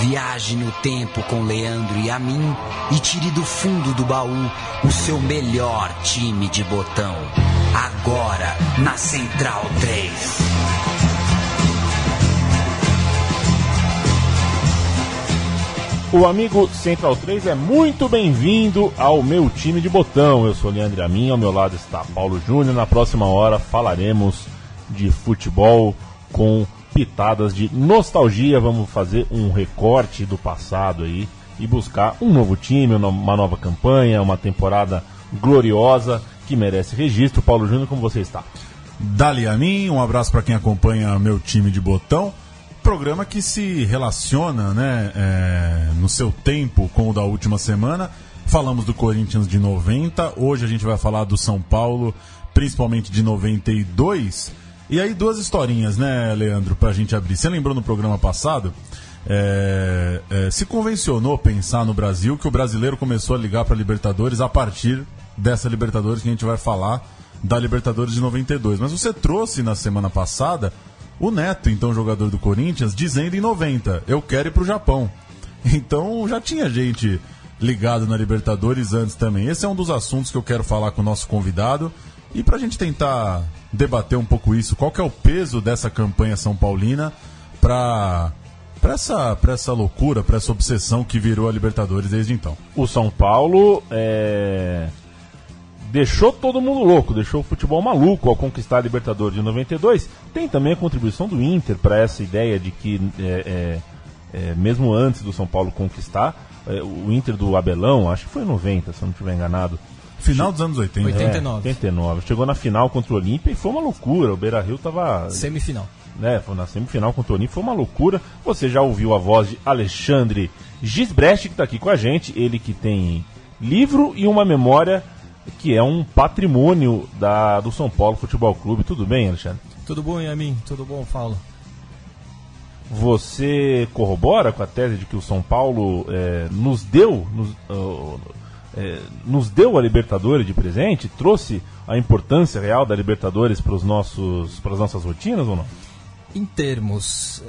Viaje no tempo com Leandro e a mim e tire do fundo do baú o seu melhor time de botão. Agora na Central 3. O amigo Central 3 é muito bem-vindo ao meu time de botão. Eu sou Leandro Amin, ao meu lado está Paulo Júnior. Na próxima hora falaremos de futebol com pitadas de nostalgia. Vamos fazer um recorte do passado aí e buscar um novo time, uma nova campanha, uma temporada gloriosa que merece registro. Paulo Júnior, como você está? Dali a mim, um abraço para quem acompanha meu time de botão. Programa que se relaciona, né, no seu tempo com o da última semana. Falamos do Corinthians de 90, hoje a gente vai falar do São Paulo, principalmente de 92. E aí duas historinhas, né, Leandro, pra gente abrir. Você lembrou no programa passado? Se convencionou pensar no Brasil que o brasileiro começou a ligar pra Libertadores a partir dessa Libertadores que a gente vai falar, da Libertadores de 92. Mas você trouxe na semana passada o Neto, então jogador do Corinthians, dizendo em 90, eu quero ir pro Japão. Então já tinha gente ligado na Libertadores antes também. Esse é um dos assuntos que eu quero falar com o nosso convidado. E pra gente tentar debater um pouco isso, qual que é o peso dessa campanha São Paulina pra essa loucura, pra essa obsessão que virou a Libertadores desde então. O São Paulo deixou todo mundo louco, deixou o futebol maluco ao conquistar a Libertadores de 92. Tem também a contribuição do Inter para essa ideia de que, mesmo antes do São Paulo conquistar, o Inter do Abelão, acho que foi em 90, se eu não estiver enganado. Final dos anos 80. 89. Chegou na final contra o Olímpia e foi uma loucura. O Beira-Rio estava... Semifinal. Foi na semifinal contra o Olímpia, foi uma loucura. Você já ouviu a voz de Alexandre Gisbrecht, que está aqui com a gente. Ele que tem livro e uma memória que é um patrimônio do São Paulo Futebol Clube. Tudo bem, Alexandre? Tudo bom, Yamin? Tudo bom, Paulo? Você corrobora com a tese de que o São Paulo nos deu a Libertadores de presente? Trouxe a importância real da Libertadores para as nossas rotinas ou não? Em termos,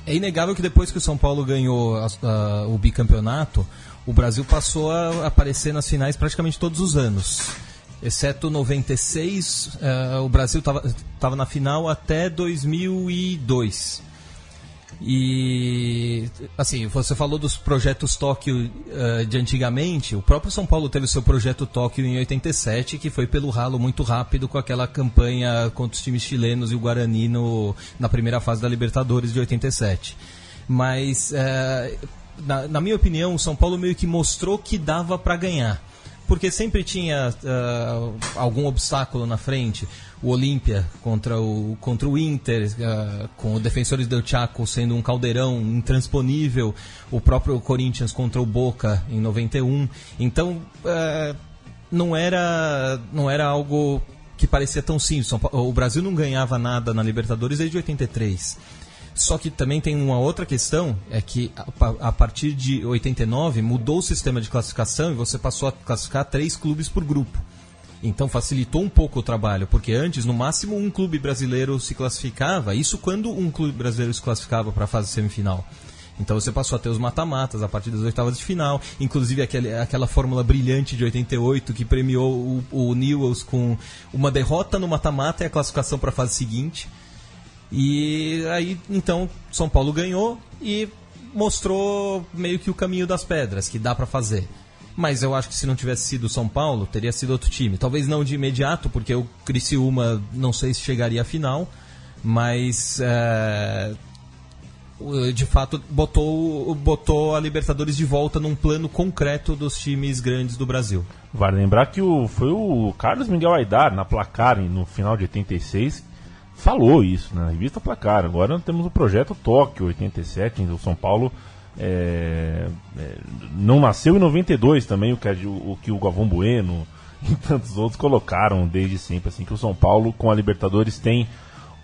é inegável que depois que o São Paulo ganhou o bicampeonato, o Brasil passou a aparecer nas finais praticamente todos os anos. Exceto 96, o Brasil estava na final até 2002. E, assim, você falou dos projetos Tóquio de antigamente. O próprio São Paulo teve o seu projeto Tóquio em 87, que foi pelo ralo muito rápido com aquela campanha contra os times chilenos e o Guarani na primeira fase da Libertadores de 87. Mas, na minha opinião, o São Paulo meio que mostrou que dava para ganhar, porque sempre tinha algum obstáculo na frente. O Olímpia contra o Inter, com o Defensores del Chaco sendo um caldeirão intransponível, o próprio Corinthians contra o Boca em 91. Então, não era algo que parecia tão simples. O Brasil não ganhava nada na Libertadores desde 83. Só que também tem uma outra questão, é que a partir de 89 mudou o sistema de classificação e você passou a classificar 3 clubes por grupo. Então facilitou um pouco o trabalho, porque antes, no máximo, um clube brasileiro se classificava, isso quando um clube brasileiro se classificava para a fase semifinal. Então você passou a ter os mata-matas a partir das oitavas de final, inclusive aquela fórmula brilhante de 88 que premiou o Newell's com uma derrota no mata-mata e a classificação para a fase seguinte. E aí, então, São Paulo ganhou e mostrou meio que o caminho das pedras, que dá para fazer. Mas eu acho que se não tivesse sido o São Paulo, teria sido outro time. Talvez não de imediato, porque o Criciúma não sei se chegaria à final, mas de fato botou a Libertadores de volta num plano concreto dos times grandes do Brasil. Vale lembrar que foi o Carlos Miguel Aidar, na Placar, no final de 86, falou isso na revista Placar. Agora nós temos o projeto Tóquio 87, o São Paulo não nasceu em 92 também, o que o Galvão Bueno e tantos outros colocaram desde sempre, assim, que o São Paulo com a Libertadores tem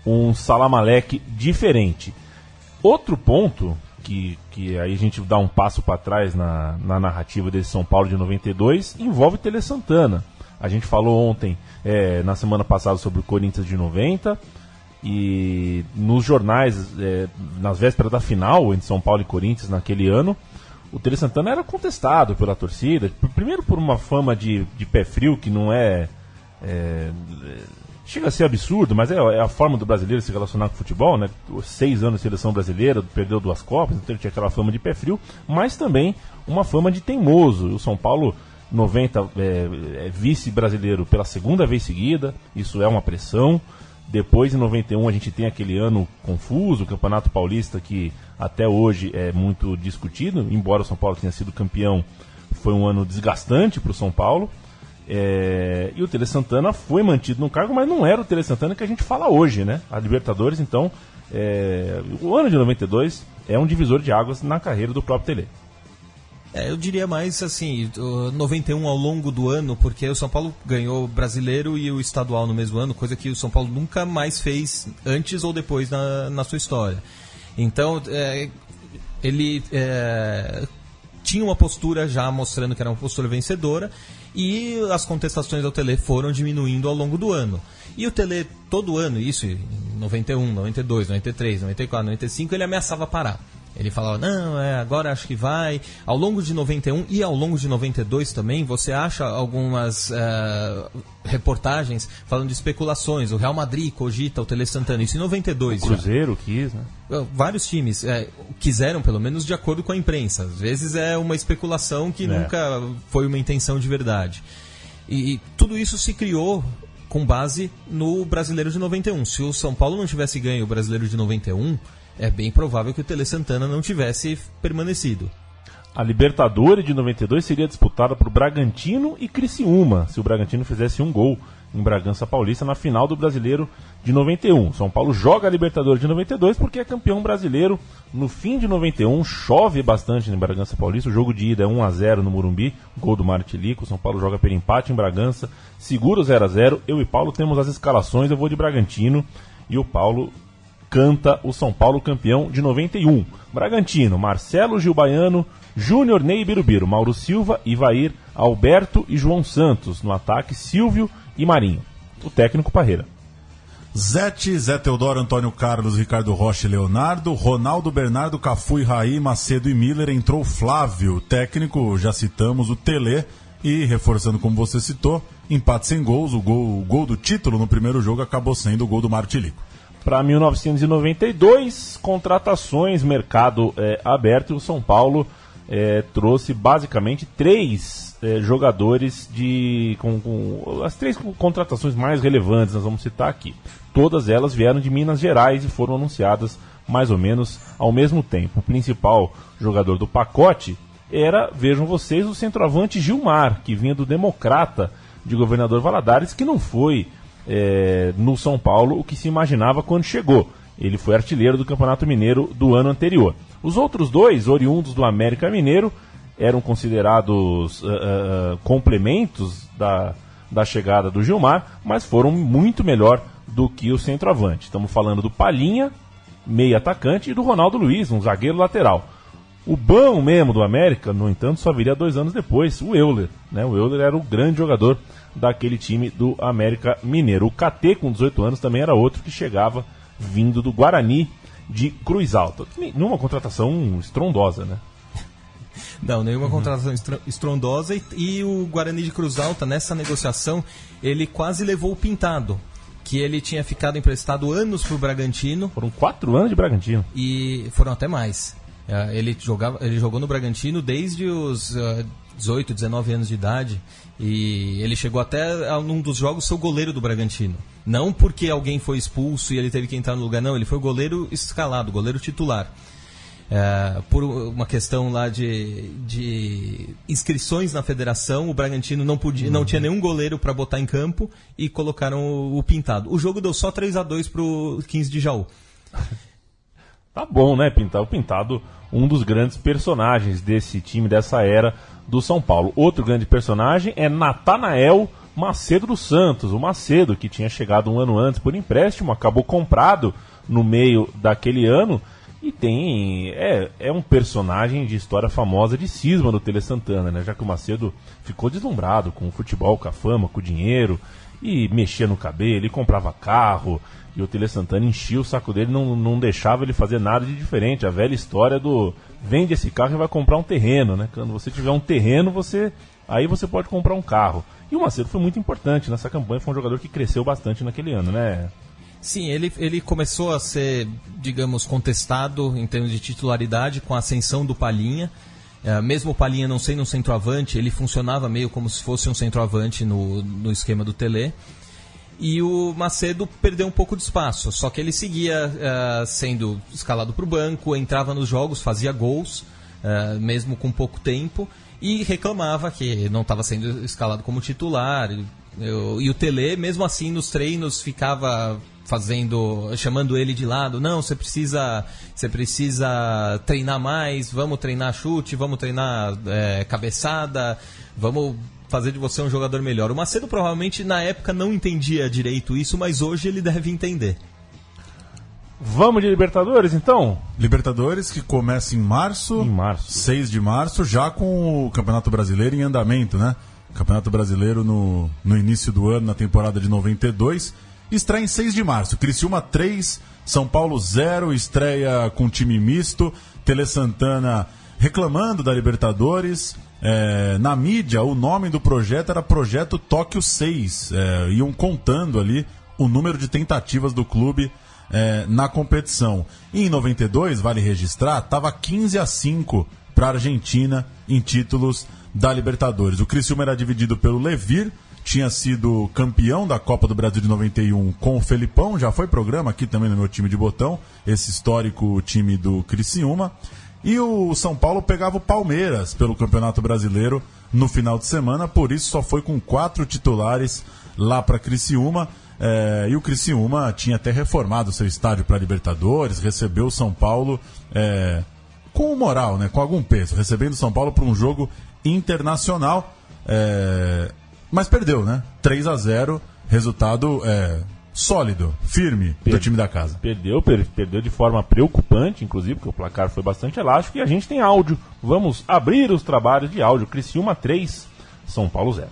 um salamaleque diferente. Outro ponto que aí a gente dá um passo para trás na narrativa desse São Paulo de 92 envolve Tele Santana. A gente falou ontem, na semana passada, sobre o Corinthians de 90. E nos jornais, nas vésperas da final entre São Paulo e Corinthians naquele ano, o Tele Santana era contestado pela torcida, primeiro por uma fama de pé frio que não chega a ser absurdo, mas é a forma do brasileiro se relacionar com o futebol, né? 6 anos de seleção brasileira, perdeu 2 Copas, então ele tinha aquela fama de pé frio, mas também uma fama de teimoso. O São Paulo 90 é vice-brasileiro pela segunda vez seguida, isso é uma pressão. Depois, em 91, a gente tem aquele ano confuso, o Campeonato Paulista, que até hoje é muito discutido, embora o São Paulo tenha sido campeão, foi um ano desgastante para o São Paulo. E o Tele Santana foi mantido no cargo, mas não era o Tele Santana que a gente fala hoje, né? A Libertadores, então, o ano de 92 é um divisor de águas na carreira do próprio Tele. Eu diria mais assim, 91 ao longo do ano, porque o São Paulo ganhou o brasileiro e o estadual no mesmo ano, coisa que o São Paulo nunca mais fez antes ou depois na sua história. Então, ele tinha uma postura já mostrando que era uma postura vencedora, e as contestações ao Tele foram diminuindo ao longo do ano. E o Tele, todo ano, isso em 91, 92, 93, 94, 95, ele ameaçava parar. Ele falava, não, agora acho que vai. Ao longo de 91 e ao longo de 92 também, você acha algumas reportagens falando de especulações. O Real Madrid cogita o Tele Santana, isso em 92. O Cruzeiro quis, né? Vários times quiseram, pelo menos de acordo com a imprensa. Às vezes é uma especulação que nunca foi uma intenção de verdade. E tudo isso se criou com base no Brasileiro de 91. Se o São Paulo não tivesse ganho o Brasileiro de 91... é bem provável que o Tele Santana não tivesse permanecido. A Libertadores de 92 seria disputada por Bragantino e Criciúma, se o Bragantino fizesse um gol em Bragança Paulista na final do Brasileiro de 91. São Paulo joga a Libertadores de 92 porque é campeão brasileiro. No fim de 91, chove bastante em Bragança Paulista. O jogo de ida é 1-0 no Morumbi, gol do Martilico. São Paulo joga pelo empate em Bragança, segura o 0-0. Eu e Paulo temos as escalações, eu vou de Bragantino e o Paulo canta o São Paulo campeão de 91. Bragantino, Marcelo, Gil Baiano, Júnior, Ney e Birubiru, Mauro Silva, Ivair, Alberto e João Santos. No ataque, Silvio e Marinho. O técnico, Parreira. Zete, Zé Teodoro, Antônio Carlos, Ricardo Rocha e Leonardo, Ronaldo, Bernardo, Cafu e Raí, Macedo e Miller. Entrou Flávio, técnico, já citamos, o Tele. E, reforçando como você citou, empate sem gols. O gol do título no primeiro jogo acabou sendo o gol do Martilico. Para 1992, contratações, mercado aberto, e o São Paulo trouxe basicamente 3 jogadores com as 3 contratações mais relevantes, nós vamos citar aqui. Todas elas vieram de Minas Gerais e foram anunciadas mais ou menos ao mesmo tempo. O principal jogador do pacote era, vejam vocês, o centroavante Gilmar, que vinha do Democrata de Governador Valadares, que não foi no São Paulo o que se imaginava quando chegou. Ele foi artilheiro do Campeonato Mineiro do ano anterior. Os outros 2, oriundos do América Mineiro, eram considerados complementos da chegada do Gilmar, mas foram muito melhor do que o centroavante. Estamos falando do Palhinha, meio atacante, e do Ronaldo Luiz, um zagueiro lateral. O bom mesmo do América, no entanto, só viria 2 anos depois, o Euler. Né? O Euler era o grande jogador daquele time do América Mineiro. O KT, com 18 anos, também era outro que chegava vindo do Guarani de Cruz Alta. Numa contratação estrondosa, né? Não, nenhuma contratação estrondosa. E o Guarani de Cruz Alta, nessa negociação, ele quase levou o Pintado, que ele tinha ficado emprestado anos para o Bragantino. Foram 4 anos de Bragantino. E foram até mais. Ele jogou no Bragantino desde os 18, 19 anos de idade, e ele chegou até a um dos jogos ser o goleiro do Bragantino. Não porque alguém foi expulso e ele teve que entrar no lugar, não, ele foi o goleiro escalado, goleiro titular. Por uma questão lá de inscrições na federação, o Bragantino não tinha nenhum goleiro para botar em campo e colocaram o Pintado. O jogo deu só 3-2 pro 15 de Jaú. Tá bom, né, Pintado? O Pintado, um dos grandes personagens desse time, dessa era do São Paulo. Outro grande personagem é Natanael Macedo dos Santos. O Macedo, que tinha chegado um ano antes por empréstimo, acabou comprado no meio daquele ano e é um personagem de história famosa de cisma do Tele Santana, né? Já que o Macedo ficou deslumbrado com o futebol, com a fama, com o dinheiro, e mexia no cabelo, e comprava carro, e o Tele Santana enchia o saco dele, não deixava ele fazer nada de diferente. A velha história do vende esse carro e vai comprar um terreno, né? Quando você tiver um terreno, aí você pode comprar um carro. E o Macedo foi muito importante nessa campanha, foi um jogador que cresceu bastante naquele ano, né? Sim, ele começou a ser, digamos, contestado em termos de titularidade com a ascensão do Palhinha. Mesmo o Palhinha não sendo um centroavante, ele funcionava meio como se fosse um centroavante no esquema do Tele. E o Macedo perdeu um pouco de espaço, só que ele seguia sendo escalado para o banco, entrava nos jogos, fazia gols, mesmo com pouco tempo, e reclamava que não estava sendo escalado como titular. E o Tele, mesmo assim, nos treinos ficava chamando ele de lado. Não, você precisa treinar mais, vamos treinar chute, vamos treinar cabeçada, vamos fazer de você um jogador melhor. O Macedo provavelmente na época não entendia direito isso, mas hoje ele deve entender. Vamos de Libertadores, então? Libertadores que começa em março. 6 de março, já com o Campeonato Brasileiro em andamento, né? Campeonato Brasileiro no início do ano, na temporada de 92. Estreia em 6 de março. Criciúma 3, São Paulo 0, estreia com time misto. Tele Santana reclamando da Libertadores. Na mídia, o nome do projeto era Projeto Tóquio 6. Iam contando ali o número de tentativas do clube na competição. E em 92, vale registrar, estava 15-5 para a Argentina em títulos da Libertadores. O Criciúma era dividido pelo Levir, tinha sido campeão da Copa do Brasil de 91 com o Felipão, já foi programa aqui também no meu time de botão, esse histórico time do Criciúma. E o São Paulo pegava o Palmeiras pelo Campeonato Brasileiro no final de semana, por isso só foi com 4 titulares lá para Criciúma. E o Criciúma tinha até reformado seu estádio para Libertadores, recebeu o São Paulo com moral, né, com algum peso, recebendo o São Paulo para um jogo internacional. Mas perdeu, né? 3-0, resultado sólido, firme do time da casa. Perdeu de forma preocupante, inclusive, porque o placar foi bastante elástico e a gente tem áudio. Vamos abrir os trabalhos de áudio. Criciúma 3, São Paulo 0.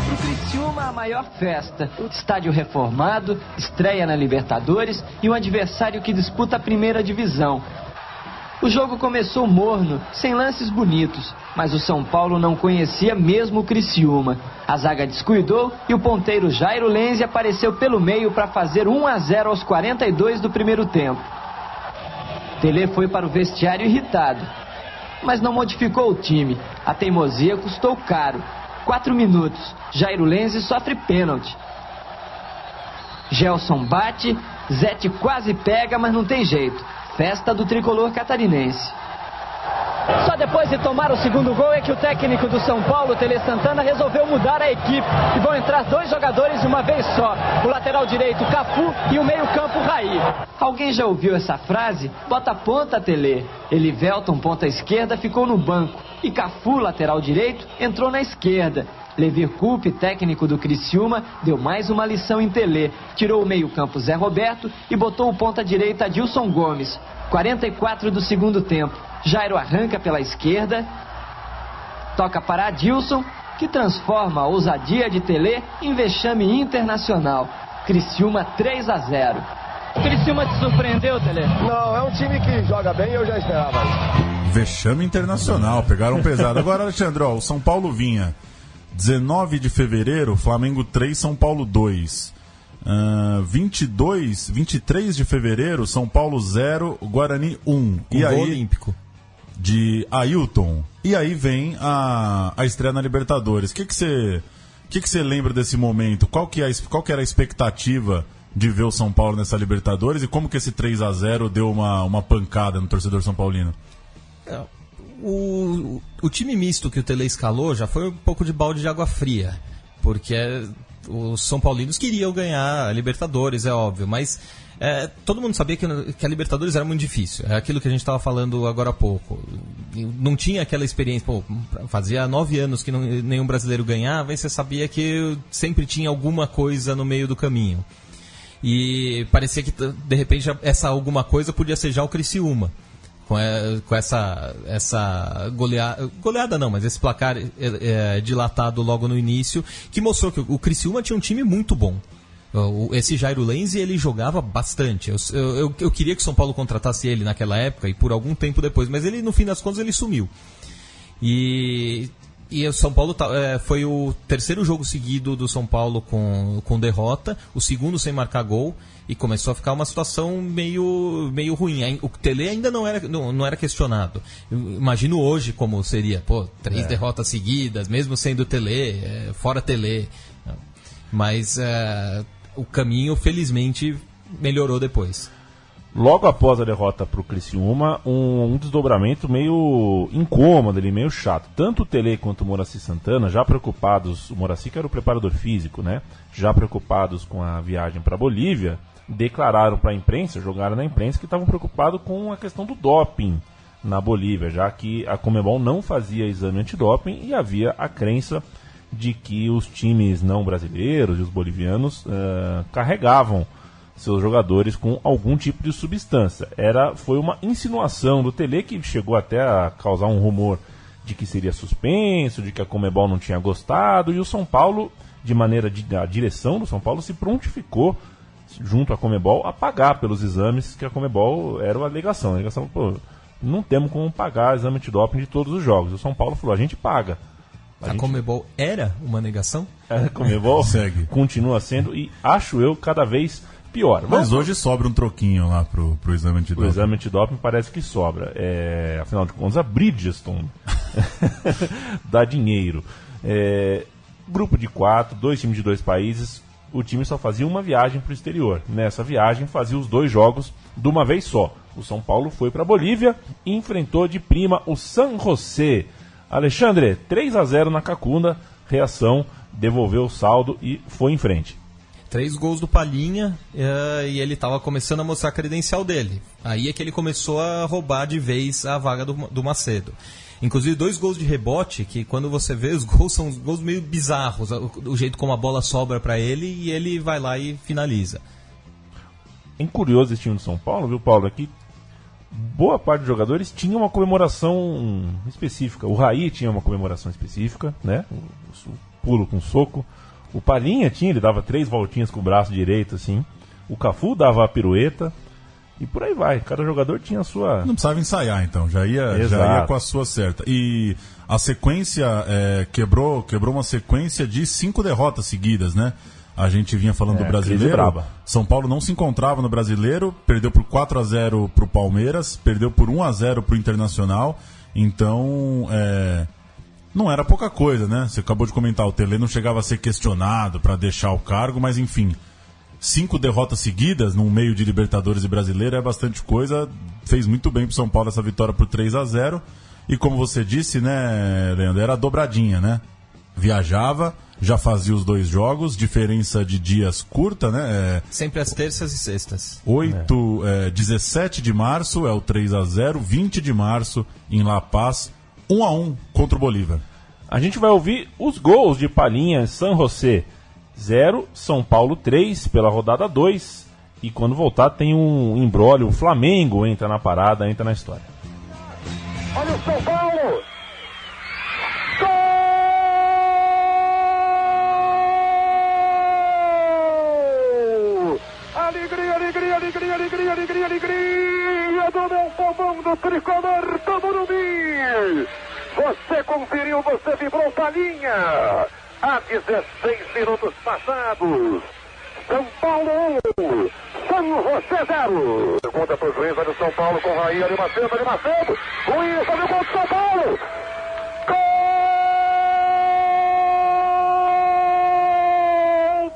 Pro Criciúma, a maior festa. Estádio reformado, estreia na Libertadores e um adversário que disputa a primeira divisão. O jogo começou morno, sem lances bonitos, mas o São Paulo não conhecia mesmo o Criciúma. A zaga descuidou e o ponteiro Jairo Lenzi apareceu pelo meio para fazer 1-0 aos 42 do primeiro tempo. Tele foi para o vestiário irritado, mas não modificou o time. A teimosia custou caro. 4 minutos, Jairo Lenzi sofre pênalti. Gelson bate, Zete quase pega, mas não tem jeito. Festa do tricolor catarinense. Só depois de tomar o segundo gol é que o técnico do São Paulo, Tele Santana, resolveu mudar a equipe. E vão entrar 2 jogadores de uma vez só. O lateral direito, Cafu, e o meio-campo, Raí. Alguém já ouviu essa frase? Bota a ponta, Tele. Elivelton, ponta esquerda, ficou no banco. E Cafu, lateral direito, entrou na esquerda. Levir Coupe, técnico do Criciúma, deu mais uma lição em Tele. Tirou o meio-campo Zé Roberto e botou o ponta-direita Adilson Gomes. 44 do segundo tempo. Jairo arranca pela esquerda, toca para Adilson, que transforma a ousadia de Tele em vexame internacional. Criciúma 3-0. O Criciúma te surpreendeu, Tele? Não, é um time que joga bem e eu já esperava isso. Vexame internacional, pegaram pesado. Agora, Alexandre, o São Paulo vinha 19 de fevereiro, Flamengo 3, São Paulo 2. 23 de fevereiro, São Paulo 0, Guarani 1. E aí, Olímpico de Ailton. E aí vem a estreia na Libertadores. O que você lembra desse momento? Qual que era a expectativa de ver o São Paulo nessa Libertadores? E como que esse 3-0 deu uma pancada no torcedor são paulino? O time misto que o Tele escalou já foi um pouco de balde de água fria, porque os São Paulinos queriam ganhar a Libertadores, é óbvio, mas todo mundo sabia que a Libertadores era muito difícil. É aquilo que a gente estava falando agora há pouco. Não tinha aquela experiência, fazia 9 anos que nenhum brasileiro ganhava, e você sabia que sempre tinha alguma coisa no meio do caminho. E parecia que, de repente, essa alguma coisa podia ser já o Criciúma, com essa goleada não, mas esse placar dilatado logo no início, que mostrou que o Criciúma tinha um time muito bom. Esse Jairo Lenzi, ele jogava bastante. Eu queria que o São Paulo contratasse ele naquela época e por algum tempo depois, mas ele, no fim das contas, ele sumiu. E o São Paulo foi o terceiro jogo seguido do São Paulo com derrota, o segundo sem marcar gol, e começou a ficar uma situação meio ruim. O Tele ainda não era questionado. Eu imagino hoje como seria, 3 derrotas seguidas, mesmo sendo Tele, fora Tele. Mas o caminho, felizmente, melhorou depois. Logo após a derrota para o Criciúma, um desdobramento meio incômodo, ali, meio chato. Tanto o Tele quanto o Moraci Santana, já preocupados, o Moraci que era o preparador físico, né? Já preocupados com a viagem para a Bolívia, declararam para a imprensa, jogaram na imprensa, que estavam preocupados com a questão do doping na Bolívia, já que a Conmebol não fazia exame antidoping e havia a crença de que os times não brasileiros e os bolivianos carregavam seus jogadores com algum tipo de substância. Foi uma insinuação do Tele, que chegou até a causar um rumor de que seria suspenso, de que a Conmebol não tinha gostado, e o São Paulo, a direção do São Paulo se prontificou, junto à Conmebol, a pagar pelos exames que a Conmebol era a alegação. A alegação, não temos como pagar exame antidoping de todos os jogos. O São Paulo falou, a gente paga. A Conmebol era uma negação? A Conmebol segue. Continua sendo, e acho eu cada vez pior. Mas hoje sobra um troquinho lá pro exame antidoping. O exame antidoping parece que sobra. Afinal de contas, a Bridgestone dá dinheiro. Grupo de 4, 2 times de 2 países, o time só fazia uma viagem para o exterior. Nessa viagem fazia os 2 jogos de uma vez só. O São Paulo foi para a Bolívia e enfrentou de prima o San José. Alexandre, 3-0 na Cacunda, reação, devolveu o saldo e foi em frente. 3 gols do Palhinha, e ele estava começando a mostrar a credencial dele. Aí é que ele começou a roubar de vez a vaga do Macedo. Inclusive 2 gols de rebote, que quando você vê os gols, são gols meio bizarros, o jeito como a bola sobra para ele e ele vai lá e finaliza. É curioso esse time do São Paulo, viu, Paulo? Aqui boa parte dos jogadores tinha uma comemoração específica. O Raí tinha uma comemoração específica, né? O pulo com soco. O Palhinha ele dava 3 voltinhas com o braço direito, assim. O Cafu dava a pirueta. E por aí vai. Cada jogador tinha a sua... Não precisava ensaiar, então. Já ia com a sua certa. E a sequência quebrou uma sequência de 5 derrotas seguidas, né? A gente vinha falando do Brasileiro. São Paulo não se encontrava no Brasileiro, perdeu por 4-0 pro Palmeiras, perdeu por 1-0 pro Internacional. Então, não era pouca coisa, né? Você acabou de comentar, o Tele não chegava a ser questionado para deixar o cargo, mas enfim, 5 derrotas seguidas no meio de Libertadores e Brasileiro é bastante coisa. Fez muito bem pro São Paulo essa vitória por 3-0. E como você disse, né, Leandro, era dobradinha, né? Viajava, já fazia os 2 jogos, diferença de dias curta, né? Sempre às terças e sextas. 17 de março é o 3-0, 20 de março em La Paz, 1-1 contra o Bolívar. A gente vai ouvir os gols de Palhinha, San José 0, São Paulo 3 pela rodada 2. E quando voltar tem um imbróglio, o Flamengo entra na parada, entra na história. Olha o São Paulo! Alegria do meu povão do tricolor do Morumbi. Você conferiu, você vibrou, Palhinha. Há 16 minutos passados. São Paulo 1, São José 0. Conta pro juiz, olha o São Paulo com Raí, olha o Macedo. Ruiz, olha o gol do São Paulo. Gol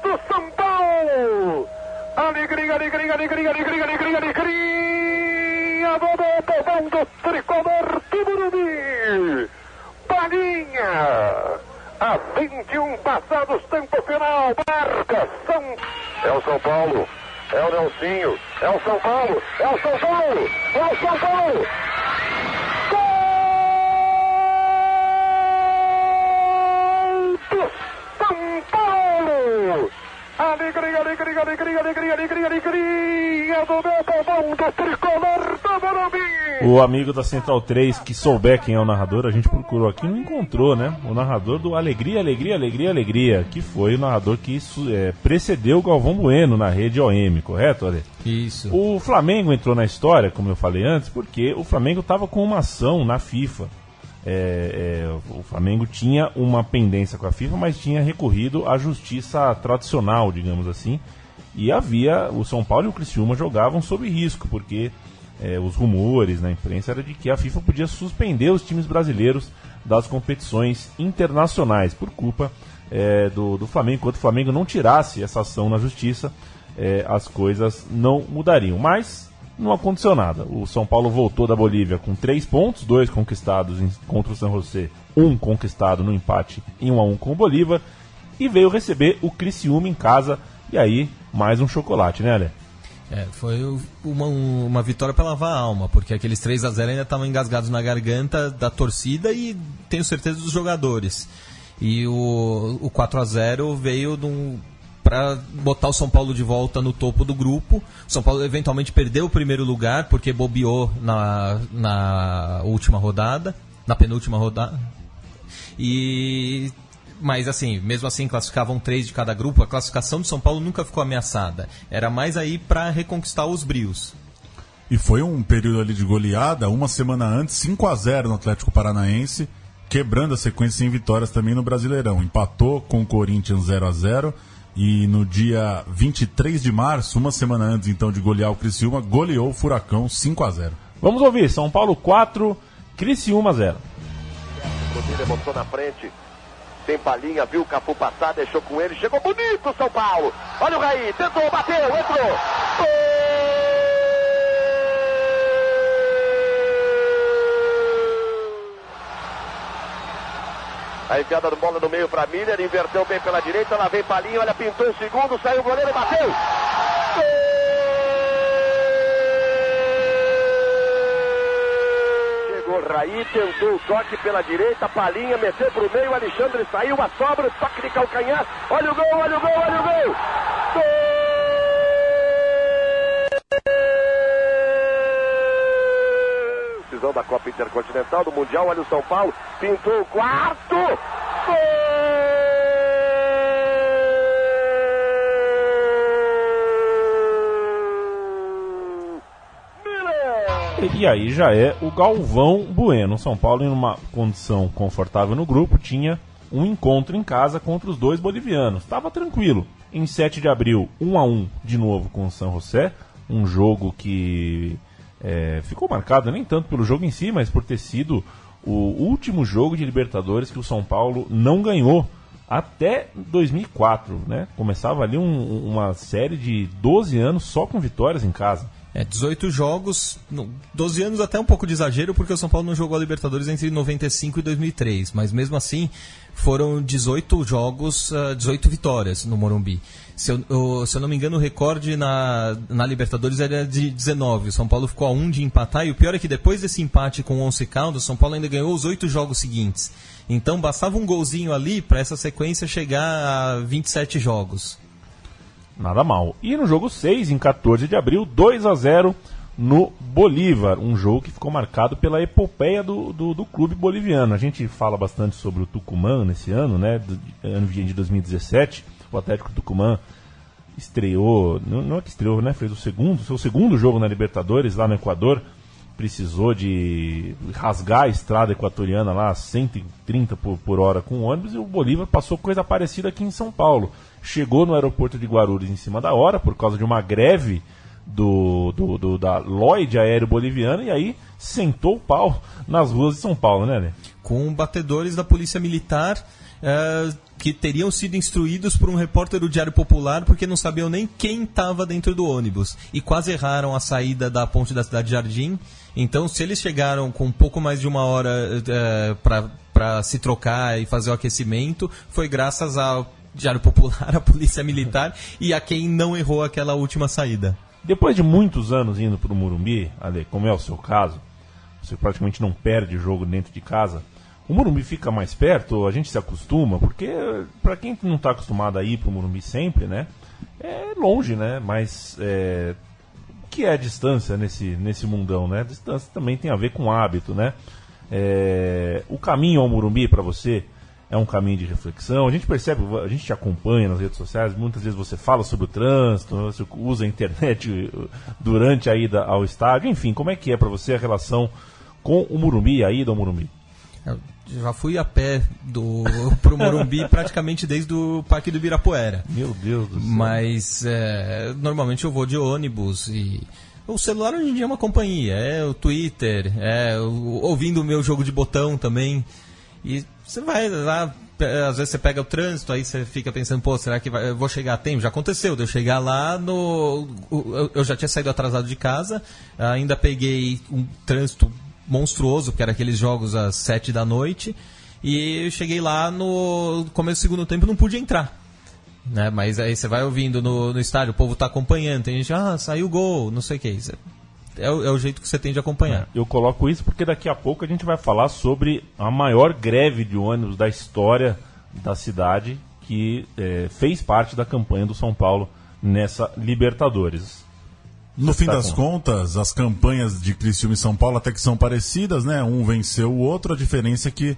do São Paulo. Alegria do povão do tricolor do Morumbi. Palhinha, a 21 passados, tempo final, marcação. É o São Paulo, é o Nelsinho, é o São Paulo, é o São Paulo, é o São Paulo. Gol do São Paulo. Alegria do meu povão do tricolor do Morumbi. O amigo da Central 3 que souber quem é o narrador, a gente procurou aqui e não encontrou, né? O narrador do Alegria, Alegria, Alegria, Alegria, que foi o narrador que precedeu o Galvão Bueno na rede OM, correto, Ale? Isso. O Flamengo entrou na história, como eu falei antes, porque o Flamengo estava com uma ação na FIFA. O Flamengo tinha uma pendência com a FIFA, mas tinha recorrido à justiça tradicional, digamos assim, e o São Paulo e o Criciúma jogavam sob risco, porque os rumores na imprensa era de que a FIFA podia suspender os times brasileiros das competições internacionais por culpa do Flamengo. Enquanto o Flamengo não tirasse essa ação na justiça, as coisas não mudariam, mas não aconteceu nada. O São Paulo voltou da Bolívia com 3 pontos, 2 conquistados contra o San José, 1 conquistado no empate em 1-1 com o Bolívar, e veio receber o Criciúma em casa, e aí mais um chocolate, né, Ale? Foi uma vitória para lavar a alma, porque aqueles 3-0 ainda estavam engasgados na garganta da torcida e tenho certeza dos jogadores. E o 4-0 veio para botar o São Paulo de volta no topo do grupo. O São Paulo eventualmente perdeu o primeiro lugar porque bobeou na última rodada, na penúltima rodada. Mas assim, mesmo assim classificavam 3 de cada grupo. A classificação do São Paulo nunca ficou ameaçada. Era mais aí para reconquistar os brios. E foi um período ali de goleada, uma semana antes, 5-0 no Atlético Paranaense, quebrando a sequência em vitórias também no Brasileirão. Empatou com o Corinthians 0-0 e no dia 23 de março, uma semana antes então de golear o Criciúma, goleou o Furacão 5-0. Vamos ouvir, São Paulo 4, Criciúma 0. Rodilha botou na frente, tem Palhinha, viu o Cafu passar, deixou com ele, chegou bonito o São Paulo. Olha o Raí, tentou, bateu, entrou. Gol! A enfiada do bola no meio para Miller, inverteu bem pela direita, lá vem Palhinha, olha, pintou o segundo, saiu o goleiro, bateu. Gol! Chegou Raí, tentou o toque pela direita, Palhinha meteu pro meio, Alexandre saiu, a sobra, toque de calcanhar, olha o gol, olha o gol, olha o gol. Gol! Decisão da Copa Intercontinental, do Mundial, olha o São Paulo, pintou o quarto. Gol! E aí já é o Galvão Bueno. São Paulo, em uma condição confortável no grupo, tinha um encontro em casa contra os 2 bolivianos. Estava tranquilo. Em 7 de abril, 1-1 de novo com o San José. Um jogo que ficou marcado nem tanto pelo jogo em si, mas por ter sido o último jogo de Libertadores que o São Paulo não ganhou até 2004, né? Começava ali uma série de 12 anos só com vitórias em casa. 18 jogos, 12 anos até um pouco de exagero, porque o São Paulo não jogou a Libertadores entre 95 e 2003, mas mesmo assim foram 18 jogos, 18 vitórias no Morumbi. Se eu não me engano, o recorde na Libertadores era de 19, o São Paulo ficou a 1 de empatar, e o pior é que depois desse empate com o Once Caldas, o São Paulo ainda ganhou os 8 jogos seguintes. Então bastava um golzinho ali para essa sequência chegar a 27 jogos. Nada mal. E no jogo 6, em 14 de abril, 2-0 no Bolívar. Um jogo que ficou marcado pela epopeia do clube boliviano. A gente fala bastante sobre o Tucumã nesse ano, né? Ano de 2017. O Atlético Tucumã estreou, não é que estreou, né? Fez seu segundo jogo na Libertadores lá no Equador. Precisou de rasgar a estrada equatoriana lá a 130 por hora com o ônibus, e o Bolívar passou coisa parecida aqui em São Paulo. Chegou no aeroporto de Guarulhos em cima da hora por causa de uma greve da Lloyd Aéreo Boliviana, e aí sentou o pau nas ruas de São Paulo, né? Com batedores da Polícia Militar que teriam sido instruídos por um repórter do Diário Popular porque não sabiam nem quem estava dentro do ônibus, e quase erraram a saída da ponte da Cidade Jardim. Então, se eles chegaram com um pouco mais de uma hora para se trocar e fazer o aquecimento, foi graças ao Diário Popular, à Polícia Militar e a quem não errou aquela última saída. Depois de muitos anos indo para o Morumbi, Ale, como é o seu caso, você praticamente não perde jogo dentro de casa, o Morumbi fica mais perto, a gente se acostuma, porque para quem não está acostumado a ir para o Morumbi sempre, né, é longe, né, mas que é a distância nesse mundão, né? A distância também tem a ver com hábito, né? O caminho ao Morumbi para você é um caminho de reflexão. A gente percebe, a gente te acompanha nas redes sociais, muitas vezes você fala sobre o trânsito, você usa a internet durante a ida ao estádio, enfim, como é que é para você a relação com o Morumbi, a ida ao Morumbi? Eu já fui a pé pro Morumbi praticamente desde o Parque do Ibirapuera. Meu Deus do céu. Mas normalmente eu vou de ônibus e o celular hoje em dia é uma companhia, o Twitter, ouvindo o meu jogo de botão também. E você vai lá, às vezes você pega o trânsito, aí você fica pensando, pô, será que eu vou chegar a tempo? Já aconteceu, de eu chegar lá, eu já tinha saído atrasado de casa, ainda peguei um trânsito monstruoso, porque era aqueles jogos às 7 da noite, e eu cheguei lá no começo do segundo tempo e não pude entrar. Né? Mas aí você vai ouvindo no estádio, o povo tá acompanhando, tem gente, saiu o gol, não sei o que. É o jeito que você tem de acompanhar. Eu coloco isso porque daqui a pouco a gente vai falar sobre a maior greve de ônibus da história da cidade, que fez parte da campanha do São Paulo nessa Libertadores. No fim das contas, as campanhas de Criciúma e São Paulo até que são parecidas, né? Um venceu o outro, a diferença é que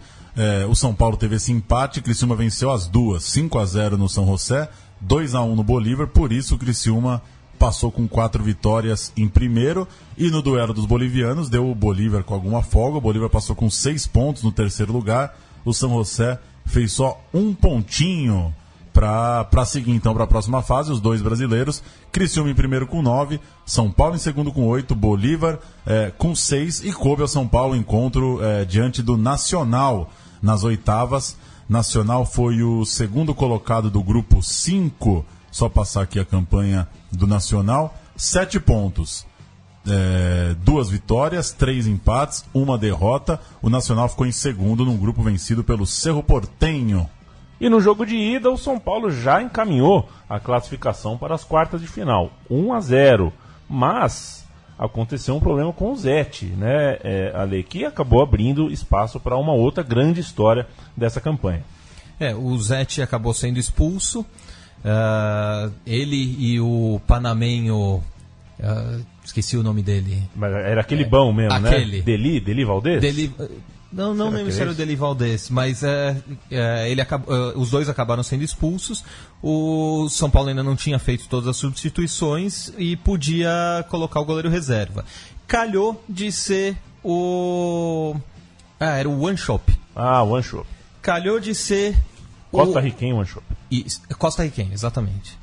o São Paulo teve esse empate, Criciúma venceu as duas, 5-0 no São José, 2-1 no Bolívar, por isso o Criciúma passou com 4 vitórias em primeiro, e no duelo dos bolivianos deu o Bolívar com alguma folga, o Bolívar passou com 6 pontos no terceiro lugar, o São José fez só 1 pontinho para seguir então para a próxima fase, os dois brasileiros, Criciúma em primeiro com 9, São Paulo em segundo com 8, Bolívar com 6, e coube ao São Paulo encontro diante do Nacional nas oitavas. Nacional foi o segundo colocado do grupo 5, só passar aqui a campanha do Nacional, 7 pontos, 2 vitórias, 3 empates, 1 derrota. O Nacional ficou em segundo num grupo vencido pelo Cerro Porteño. E no jogo de ida, o São Paulo já encaminhou a classificação para as quartas de final, 1-0. Mas aconteceu um problema com o Zete, né, Ale, que acabou abrindo espaço para uma outra grande história dessa campanha. O Zete acabou sendo expulso. Ele e o panamenho, esqueci o nome dele. Mas era aquele bom mesmo, aquele. Né? Deli Valdez? Não lembro se era o Deli Valdez, mas os dois acabaram sendo expulsos. O São Paulo ainda não tinha feito todas as substituições e podia colocar o goleiro reserva. Calhou de ser era o One Shop. One Shop. Calhou de ser Costa Riquenho One Shop. Costa Riquenho, exatamente.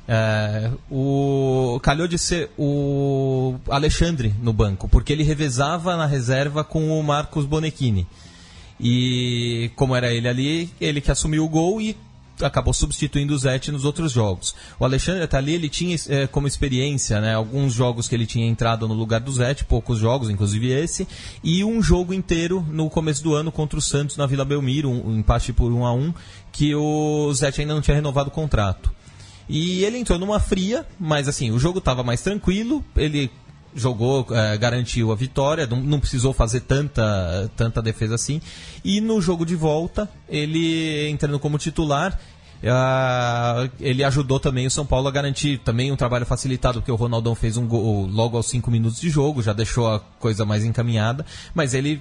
Calhou de ser o Alexandre no banco, porque ele revezava na reserva com o Marcos Bonechini. E como era ele ali, ele que assumiu o gol e acabou substituindo o Zete nos outros jogos. O Alexandre até ali, ele tinha como experiência, né, alguns jogos que ele tinha entrado no lugar do Zete, poucos jogos, inclusive esse, e um jogo inteiro no começo do ano contra o Santos na Vila Belmiro, um empate por 1-1, que o Zete ainda não tinha renovado o contrato. E ele entrou numa fria, mas assim, o jogo estava mais tranquilo, ele jogou, garantiu a vitória, não precisou fazer tanta defesa assim. E no jogo de volta, ele entrando como titular, ele ajudou também o São Paulo a garantir também um trabalho facilitado, porque o Ronaldão fez um gol logo aos 5 minutos de jogo, já deixou a coisa mais encaminhada, mas ele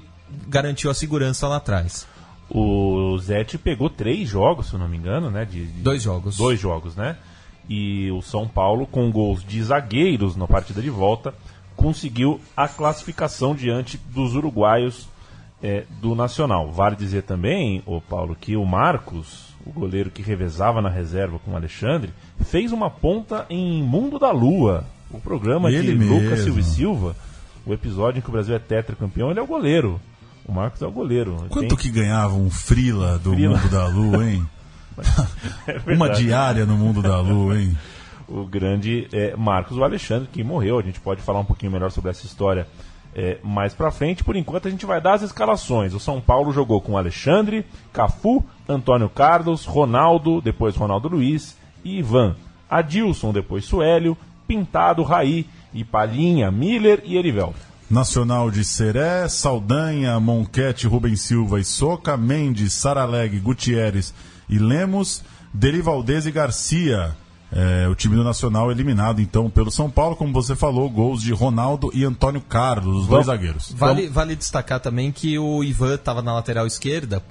garantiu a segurança lá atrás. O Zete pegou 3 jogos, se eu não me engano, né? 2 jogos. 2 jogos, né? E o São Paulo, com gols de zagueiros na partida de volta, conseguiu a classificação diante dos uruguaios do Nacional. Vale dizer também, Paulo, que o Marcos, o goleiro que revezava na reserva com o Alexandre, fez uma ponta em Mundo da Lua, o programa de Lucas Silva e Silva, o episódio em que o Brasil é tetracampeão. Ele é o goleiro. O Marcos é o goleiro. Quanto que ganhava um frila do Mundo da Lua, hein? Uma diária no Mundo da Lua, hein? O grande Marcos Alexandre, que morreu. A gente pode falar um pouquinho melhor sobre essa história mais pra frente. Por enquanto a gente vai dar as escalações. O São Paulo jogou com Alexandre, Cafu, Antônio Carlos, Ronaldo, depois Ronaldo Luiz e Ivan. Adilson, depois Suélio, Pintado, Raí e Palhinha, Miller e Erivelto. Nacional de Seré, Saldanha, Monquete, Rubens Silva e Soca, Mendes, Saraleg, Gutierrez e Lemos, Deli Valdez e Garcia, O time do Nacional eliminado, então, pelo São Paulo, como você falou, gols de Ronaldo e Antônio Carlos, os dois zagueiros. Vale destacar também que o Ivan estava na lateral esquerda,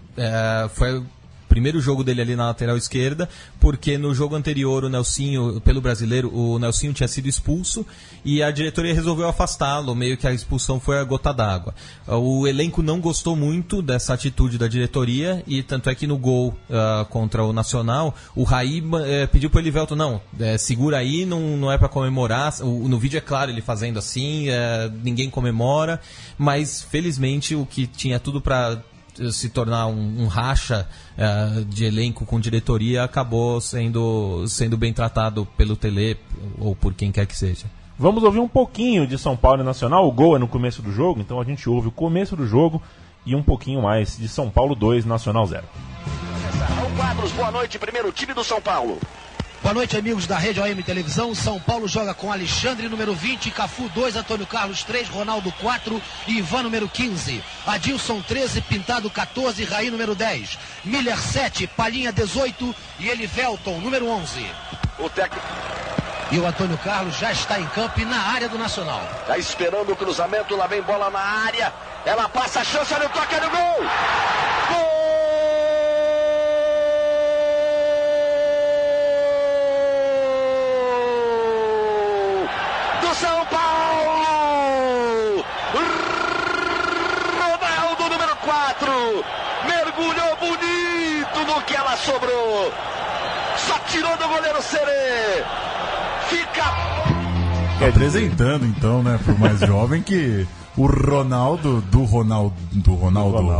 foi o primeiro jogo dele ali na lateral esquerda, porque no jogo anterior o Nelsinho, pelo Brasileiro, o Nelsinho tinha sido expulso e a diretoria resolveu afastá-lo, meio que a expulsão foi a gota d'água. O elenco não gostou muito dessa atitude da diretoria e tanto é que no gol contra o Nacional, o Raí pediu para o Elivelton, segura aí, não é para comemorar. No vídeo é claro ele fazendo assim, ninguém comemora, mas felizmente o que tinha tudo para se tornar um racha de elenco com diretoria acabou sendo bem tratado pelo Tele ou por quem quer que seja. Vamos ouvir um pouquinho de São Paulo e Nacional. O gol é no começo do jogo, então a gente ouve o começo do jogo e um pouquinho mais de São Paulo 2, Nacional 0. Raul Quadros, boa noite, primeiro time do São Paulo. Boa noite, amigos da Rede OM Televisão. São Paulo joga com Alexandre, número 20, Cafu 2, Antônio Carlos 3, Ronaldo 4 e Ivan, número 15. Adilson 13, Pintado 14, Raí, número 10. Miller 7, Palhinha 18 e Elivelton, número 11. O técnico... E o Antônio Carlos já está em campo e na área do Nacional. Está esperando o cruzamento, lá vem bola na área. Ela passa a chance, olha o toque no gol! Gol! São Paulo! Ronaldo, número 4, mergulhou bonito no que ela sobrou. Só tirou do goleiro Serê. Fica apresentando, então, né, pro mais jovem, que o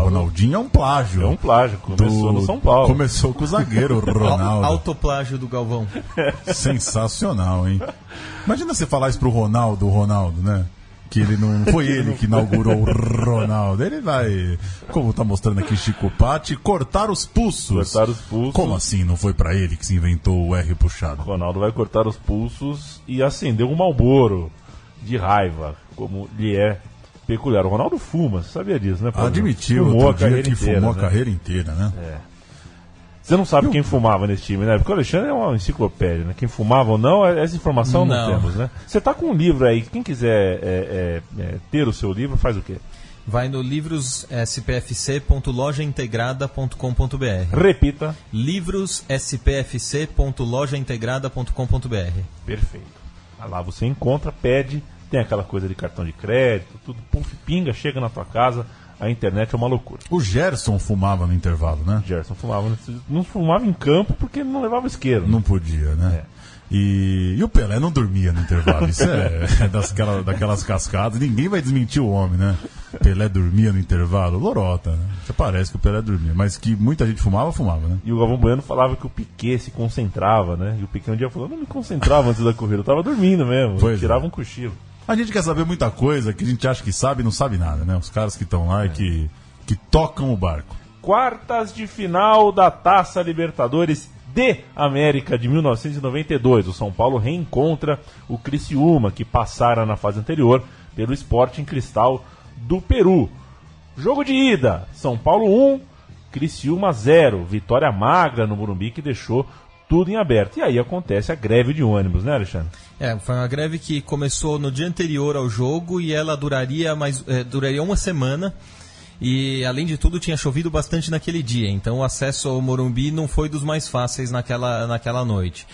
Ronaldinho é um plágio. É um plágio, começou no São Paulo. Começou com o zagueiro Ronaldo. Autoplágio do Galvão. Sensacional, hein? Imagina você falar isso pro Ronaldo, né? Que ele não foi ele que inaugurou o Ronaldo. Ele vai, como tá mostrando aqui Chico Patti, cortar os pulsos. Cortar os pulsos. Como assim? Não foi pra ele que se inventou o R puxado? Ronaldo vai cortar os pulsos e acender um Marlboro de raiva, como lhe é peculiar. O Ronaldo fuma, você sabia disso, né, Paulo? Admitiu outro dia que fumou a carreira inteira, né? Você não sabe quem fumava nesse time, né? Porque o Alexandre é uma enciclopédia, né? Quem fumava ou não, essa informação não temos, né? Você tá com um livro aí, quem quiser ter o seu livro, faz o quê? Vai no livrospfc.lojaintegrada.com.br. Repita. livrospfc.lojaintegrada.com.br. Perfeito. Lá você encontra, pede, tem aquela coisa de cartão de crédito, tudo, puf, pinga, chega na tua casa. A internet é uma loucura. O Gerson fumava no intervalo, né? Gerson fumava. Não fumava em campo porque não levava isqueiro. Não podia, né? E o Pelé não dormia no intervalo. Isso é daquelas cascadas. Ninguém vai desmentir o homem, né? Pelé dormia no intervalo. Lorota, né? Até parece que o Pelé dormia. Mas que muita gente fumava, né? E o Galvão Bueno falava que o Piquet se concentrava, né? E o Piquet um dia falou, não me concentrava antes da corrida. Eu tava dormindo mesmo. Tirava um cochilo. A gente quer saber muita coisa que a gente acha que sabe e não sabe nada, né? Os caras que estão lá e que tocam o barco. Quartas de final da Taça Libertadores de América de 1992. O São Paulo reencontra o Criciúma, que passara na fase anterior pelo Sporting Cristal do Peru. Jogo de ida, São Paulo 1, Criciúma 0. Vitória magra no Morumbi que deixou tudo em aberto. E aí acontece a greve de ônibus, né, Alexandre? Foi uma greve que começou no dia anterior ao jogo e ela duraria uma semana. E, além de tudo, tinha chovido bastante naquele dia. Então, o acesso ao Morumbi não foi dos mais fáceis naquela noite.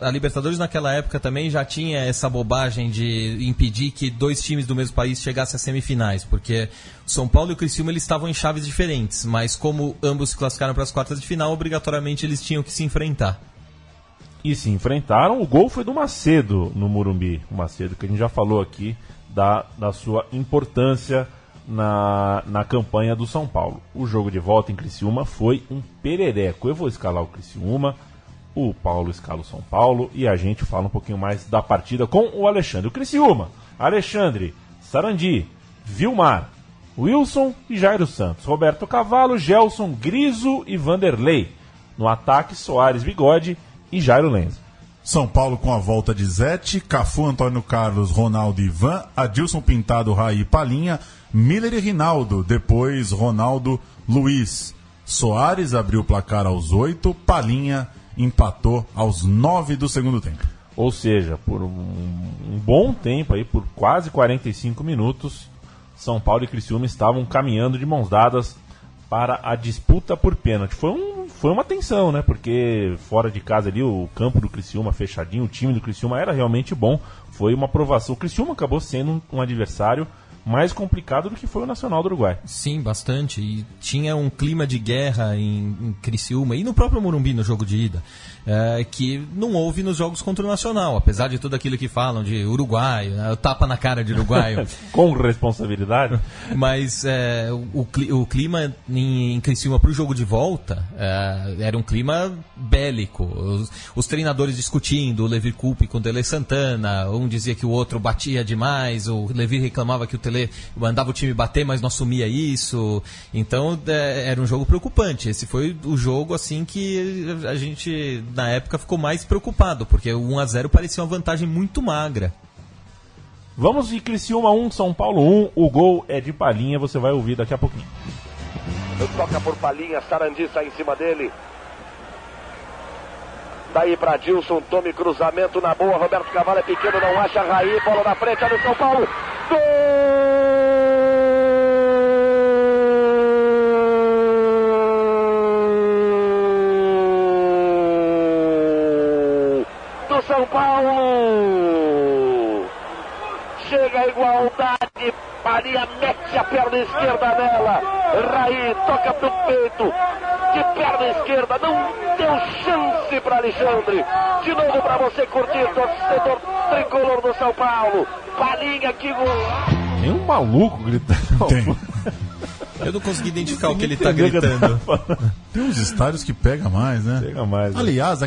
A Libertadores, naquela época, também já tinha essa bobagem de impedir que dois times do mesmo país chegassem às semifinais. Porque o São Paulo e o Criciúma eles estavam em chaves diferentes. Mas, como ambos se classificaram para as quartas de final, obrigatoriamente eles tinham que se enfrentar. E se enfrentaram. O gol foi do Macedo no Morumbi. O Macedo, que a gente já falou aqui da sua importância na campanha do São Paulo. O jogo de volta em Criciúma foi um perereco. Eu vou escalar o Criciúma, o Paulo escala o São Paulo e a gente fala um pouquinho mais da partida com o Alexandre. O Criciúma, Alexandre, Sarandi, Vilmar, Wilson e Jairo Santos, Roberto Cavalo, Gelson, Griso e Vanderlei. No ataque, Soares, Bigode e Jairo Lenz. São Paulo com a volta de Zete, Cafu, Antônio Carlos, Ronaldo e Ivan, Adilson, Pintado, Raí, Palhinha, Miller e Rinaldo, depois Ronaldo, Luiz. Soares abriu o placar aos 8, Palhinha empatou aos 9 do segundo tempo. Ou seja, por um bom tempo, aí, por quase 45 minutos, São Paulo e Criciúma estavam caminhando de mãos dadas para a disputa por pênalti. Foi uma tensão, né? Porque fora de casa ali, o campo do Criciúma fechadinho, o time do Criciúma era realmente bom. Foi uma provação. O Criciúma acabou sendo um adversário mais complicado do que foi o Nacional do Uruguai. Sim, bastante. E tinha um clima de guerra em Criciúma e no próprio Morumbi, no jogo de ida, que não houve nos jogos contra o Nacional, apesar de tudo aquilo que falam de uruguaio, né, tapa na cara de uruguaio. Com responsabilidade. Mas o clima em Criciúma para o jogo de volta era um clima bélico. Os treinadores discutindo, o Levi Coupe com o Tele Santana, um dizia que o outro batia demais, o Levi reclamava que o Tele mandava o time bater, mas não assumia isso. Então era um jogo preocupante. Esse foi o jogo assim que a gente na época ficou mais preocupado, porque o 1-0 parecia uma vantagem muito magra. Vamos de Criciúma 1, São Paulo 1. O gol é de Palhinha, você vai ouvir daqui a pouquinho. Toca por Palhinha, Sarandi sai em cima dele. Daí para Dilson, tome cruzamento na boa, Roberto Cavalo é pequeno, não acha Raí, bola na frente, olha o São Paulo. Gol do São Paulo. Chega a igualdade, Palhinha mete a perna esquerda nela, Raí toca pro peito, de perna esquerda, não deu chance para Alexandre. De novo para você curtir, torcedor tricolor do São Paulo. Palhinha, que gol! Tem um maluco gritando. Tem. Eu não consegui identificar o que ele tá gritando. Tem uns estádios que pega mais, né? Pega mais. Aliás,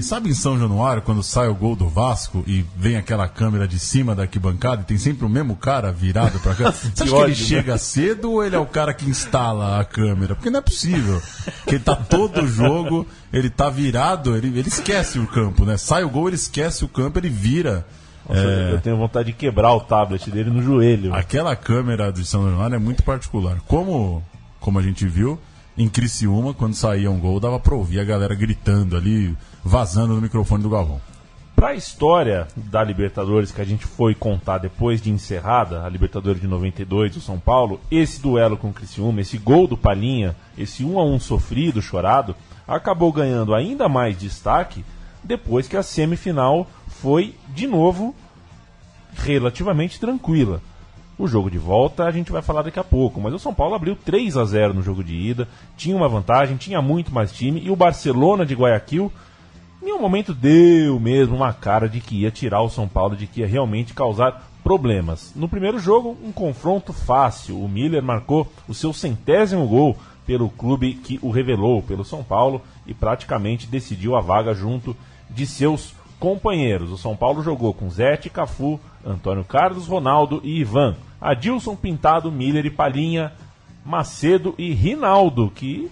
sabe em São Januário, quando sai o gol do Vasco e vem aquela câmera de cima da arquibancada e tem sempre o mesmo cara virado pra cá? Você acha que ele chega cedo ou ele é o cara que instala a câmera? Porque não é possível. Porque ele tá todo o jogo, ele tá virado, ele esquece o campo, né? Sai o gol, ele esquece o campo, ele vira. Nossa, eu tenho vontade de quebrar o tablet dele no joelho. Aquela câmera de São Januário é muito particular. Como a gente viu, em Criciúma, quando saía um gol, dava pra ouvir a galera gritando ali, vazando no microfone do Galvão. Pra história da Libertadores que a gente foi contar depois de encerrada, a Libertadores de 92 do São Paulo, esse duelo com o Criciúma, esse gol do Palhinha, esse 1-1 sofrido, chorado, acabou ganhando ainda mais destaque depois que a semifinal foi, de novo, relativamente tranquila. O jogo de volta a gente vai falar daqui a pouco, mas o São Paulo abriu 3-0 no jogo de ida, tinha uma vantagem, tinha muito mais time, e o Barcelona de Guayaquil, em um momento, deu mesmo uma cara de que ia tirar o São Paulo, de que ia realmente causar problemas. No primeiro jogo, um confronto fácil, o Miller marcou o seu 100º gol pelo clube que o revelou, pelo São Paulo, e praticamente decidiu a vaga junto de seus companheiros. O São Paulo jogou com Zete, Cafu, Antônio Carlos, Ronaldo e Ivan, Adilson, Pintado, Miller e Palhinha, Macedo e Rinaldo, que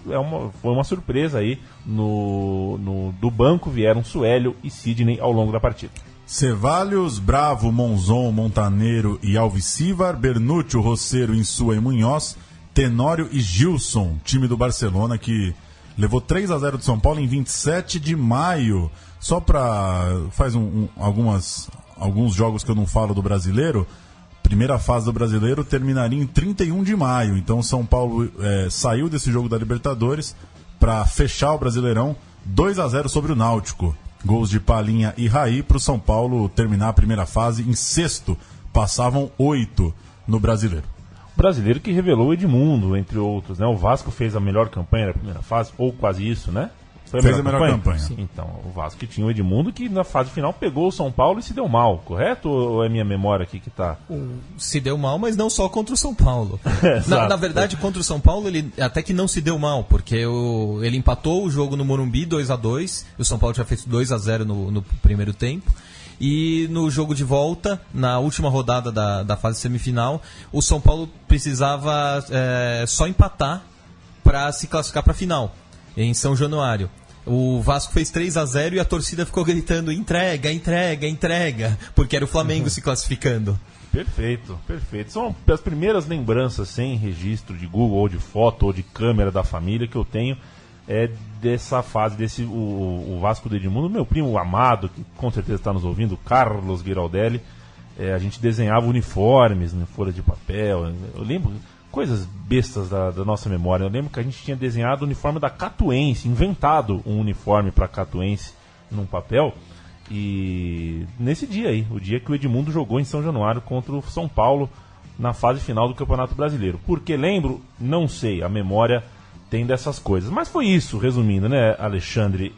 foi uma surpresa aí. Do banco vieram Suélio e Sidney ao longo da partida. Cevalhos, Bravo, Monzon, Montaneiro e Alvicívar, Bernúcio, Roceiro, Insua e Munhoz, Tenório e Gilson, time do Barcelona que levou 3-0 do São Paulo em 27 de maio. Só para... faz alguns jogos que eu não falo do Brasileiro. Primeira fase do Brasileiro terminaria em 31 de maio. Então o São Paulo saiu desse jogo da Libertadores para fechar o Brasileirão 2-0 sobre o Náutico. Gols de Palhinha e Raí para o São Paulo terminar a primeira fase em sexto. Passavam 8 no Brasileiro. O brasileiro que revelou o Edmundo, entre outros, né? O Vasco fez a melhor campanha da primeira fase, ou quase isso, né? Fez a melhor campanha. Então, o Vasco que tinha o Edmundo, que na fase final pegou o São Paulo e se deu mal, correto? Ou é minha memória aqui que tá? Se deu mal, mas não só contra o São Paulo. Na verdade, contra o São Paulo, ele até que não se deu mal, porque ele empatou o jogo no Morumbi 2-2, o São Paulo já fez 2-0 no primeiro tempo. E no jogo de volta, na última rodada da fase semifinal, o São Paulo precisava só empatar para se classificar para a final, em São Januário. O Vasco fez 3-0 e a torcida ficou gritando entrega, entrega, entrega, porque era o Flamengo se classificando. Perfeito, perfeito. São as primeiras lembranças sem registro de Google ou de foto ou de câmera da família que eu tenho dessa fase, o Vasco do Edmundo, meu primo amado, que com certeza está nos ouvindo, Carlos Giraldelli. A gente desenhava uniformes em folha de papel. Eu lembro coisas bestas da nossa memória. Eu lembro que a gente tinha desenhado o uniforme da Catuense, inventado um uniforme para Catuense num papel. E nesse dia aí, o dia que o Edmundo jogou em São Januário contra o São Paulo na fase final do Campeonato Brasileiro. Por que lembro? Não sei, a memória tem dessas coisas. Mas foi isso, resumindo, né, Alexandre?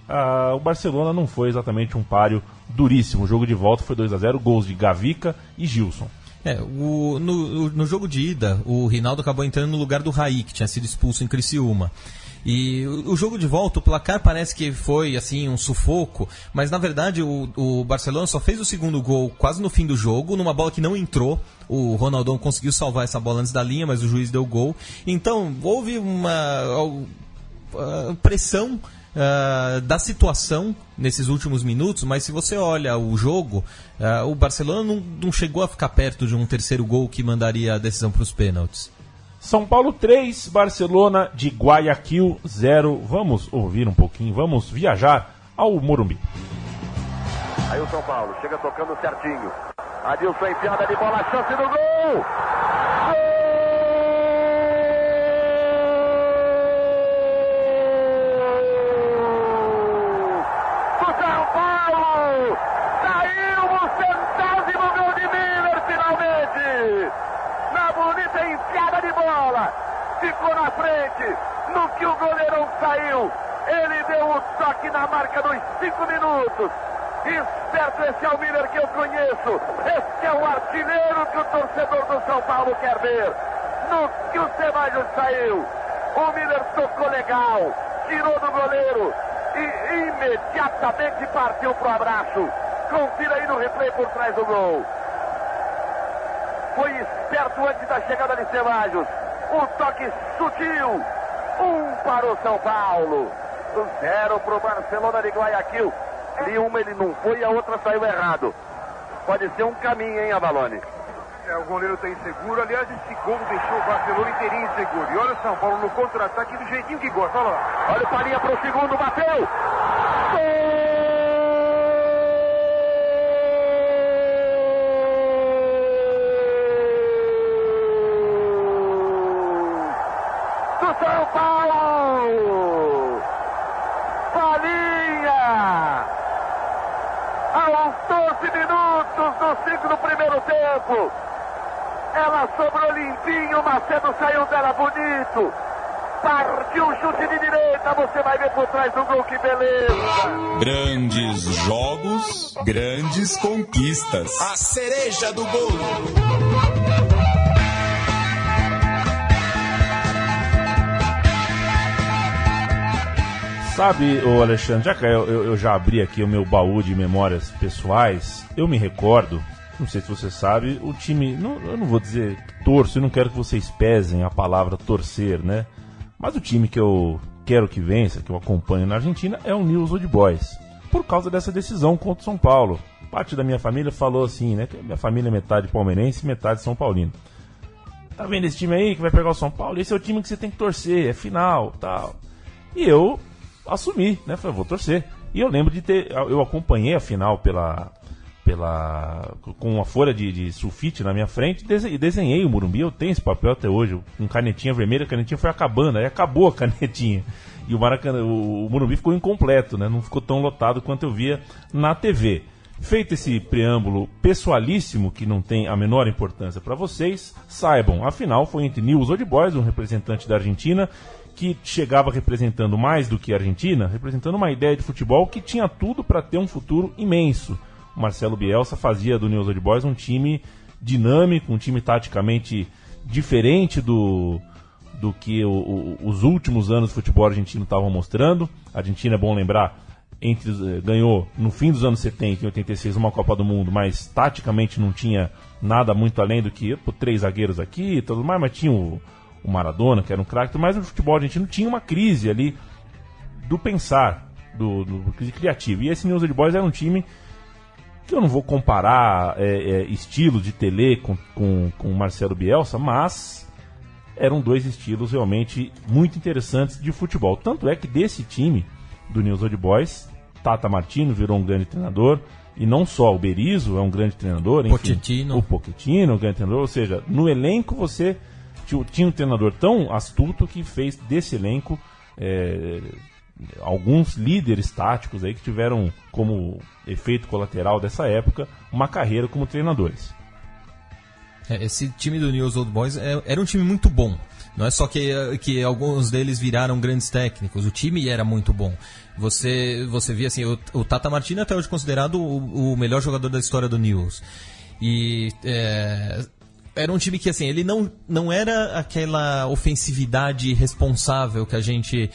O Barcelona não foi exatamente um páreo duríssimo. O jogo de volta foi 2-0, gols de Gavica e Gilson. No jogo de ida, o Rinaldo acabou entrando no lugar do Raí, que tinha sido expulso em Criciúma. E o jogo de volta, o placar parece que foi assim um sufoco, mas na verdade o Barcelona só fez o segundo gol quase no fim do jogo, numa bola que não entrou. O Ronaldão conseguiu salvar essa bola antes da linha, mas o juiz deu gol. Então houve uma pressão da situação nesses últimos minutos, mas se você olha o jogo, o Barcelona não chegou a ficar perto de um terceiro gol que mandaria a decisão para os pênaltis. São Paulo 3, Barcelona de Guayaquil 0. Vamos ouvir um pouquinho, vamos viajar ao Morumbi. Aí o São Paulo chega tocando certinho. Adilson enfiada de bola, chance do gol! Enfiada de bola, ficou na frente, no que o goleirão saiu, ele deu o toque na marca dos 5 minutos. Esperto, esse é o Miller que eu conheço, esse é o artilheiro que o torcedor do São Paulo quer ver. No que o Ceballos saiu, o Miller tocou legal, tirou do goleiro e imediatamente partiu pro abraço. Confira aí no replay por trás do gol. Foi esperto antes da chegada de Ceballos. Um toque sutil. 1 para o São Paulo. 0 para o Barcelona de Guayaquil. E uma ele não foi e a outra saiu errado. Pode ser um caminho, hein, Avalone? O goleiro está inseguro. Aliás, esse gol deixou o Barcelona inteirinho inseguro. E olha o São Paulo no contra-ataque do jeitinho que gosta. Olha lá. Olha o Farinha para o segundo. Bateu. Gol! São Paulo! Farinha! Aos 12 minutos do segundo primeiro tempo. Ela sobrou limpinho, Macedo saiu dela bonito. Partiu o chute de direita, você vai ver por trás do gol, que beleza! Grandes jogos, grandes conquistas. A cereja do bolo. Sabe, ô Alexandre, já que eu já abri aqui o meu baú de memórias pessoais, eu me recordo, não sei se você sabe, o time, eu não vou dizer torço, eu não quero que vocês pesem a palavra torcer, né? Mas o time que eu quero que vença, que eu acompanho na Argentina, é o Newell's Old Boys, por causa dessa decisão contra o São Paulo. Parte da minha família falou assim, né, que minha família é metade palmeirense e metade São Paulino. Tá vendo esse time aí que vai pegar o São Paulo? Esse é o time que você tem que torcer, é final, tal. E eu assumi, né? Falei, vou torcer. E eu lembro de eu acompanhei a final com uma folha de sulfite na minha frente e desenhei o Morumbi. Eu tenho esse papel até hoje, com canetinha vermelha. A canetinha foi acabando, aí acabou a canetinha. E o Morumbi ficou incompleto, né? Não ficou tão lotado quanto eu via na TV. Feito esse preâmbulo pessoalíssimo, que não tem a menor importância para vocês, saibam, a final foi entre Newell's Old Boys, um representante da Argentina, que chegava representando mais do que a Argentina, representando uma ideia de futebol que tinha tudo para ter um futuro imenso. O Marcelo Bielsa fazia do Newell's Old Boys um time dinâmico, um time taticamente diferente do que os últimos anos do futebol argentino estavam mostrando. A Argentina, é bom lembrar, ganhou no fim dos anos 70 e 86 uma Copa do Mundo, mas taticamente não tinha nada muito além do que 3 zagueiros aqui e tudo mais, mas tinha o Maradona, que era um craque, mas o futebol argentino tinha uma crise ali do pensar, do crise criativa. E esse Newell's Old Boys era um time que eu não vou comparar estilo de Tele com o Marcelo Bielsa, mas eram dois estilos realmente muito interessantes de futebol. Tanto é que desse time do Newell's Old Boys, Tata Martino virou um grande treinador, e não só, o Berizzo é um grande treinador, enfim, o Pochettino é um grande treinador, ou seja, no elenco você tinha um treinador tão astuto que fez desse elenco alguns líderes táticos aí que tiveram como efeito colateral dessa época uma carreira como treinadores. Esse time do Newell's Old Boys era um time muito bom. Não é só que alguns deles viraram grandes técnicos. O time era muito bom. Você via assim, o Tata Martino é até hoje considerado o melhor jogador da história do Newell's. E era um time que assim, ele não era aquela ofensividade responsável que a gente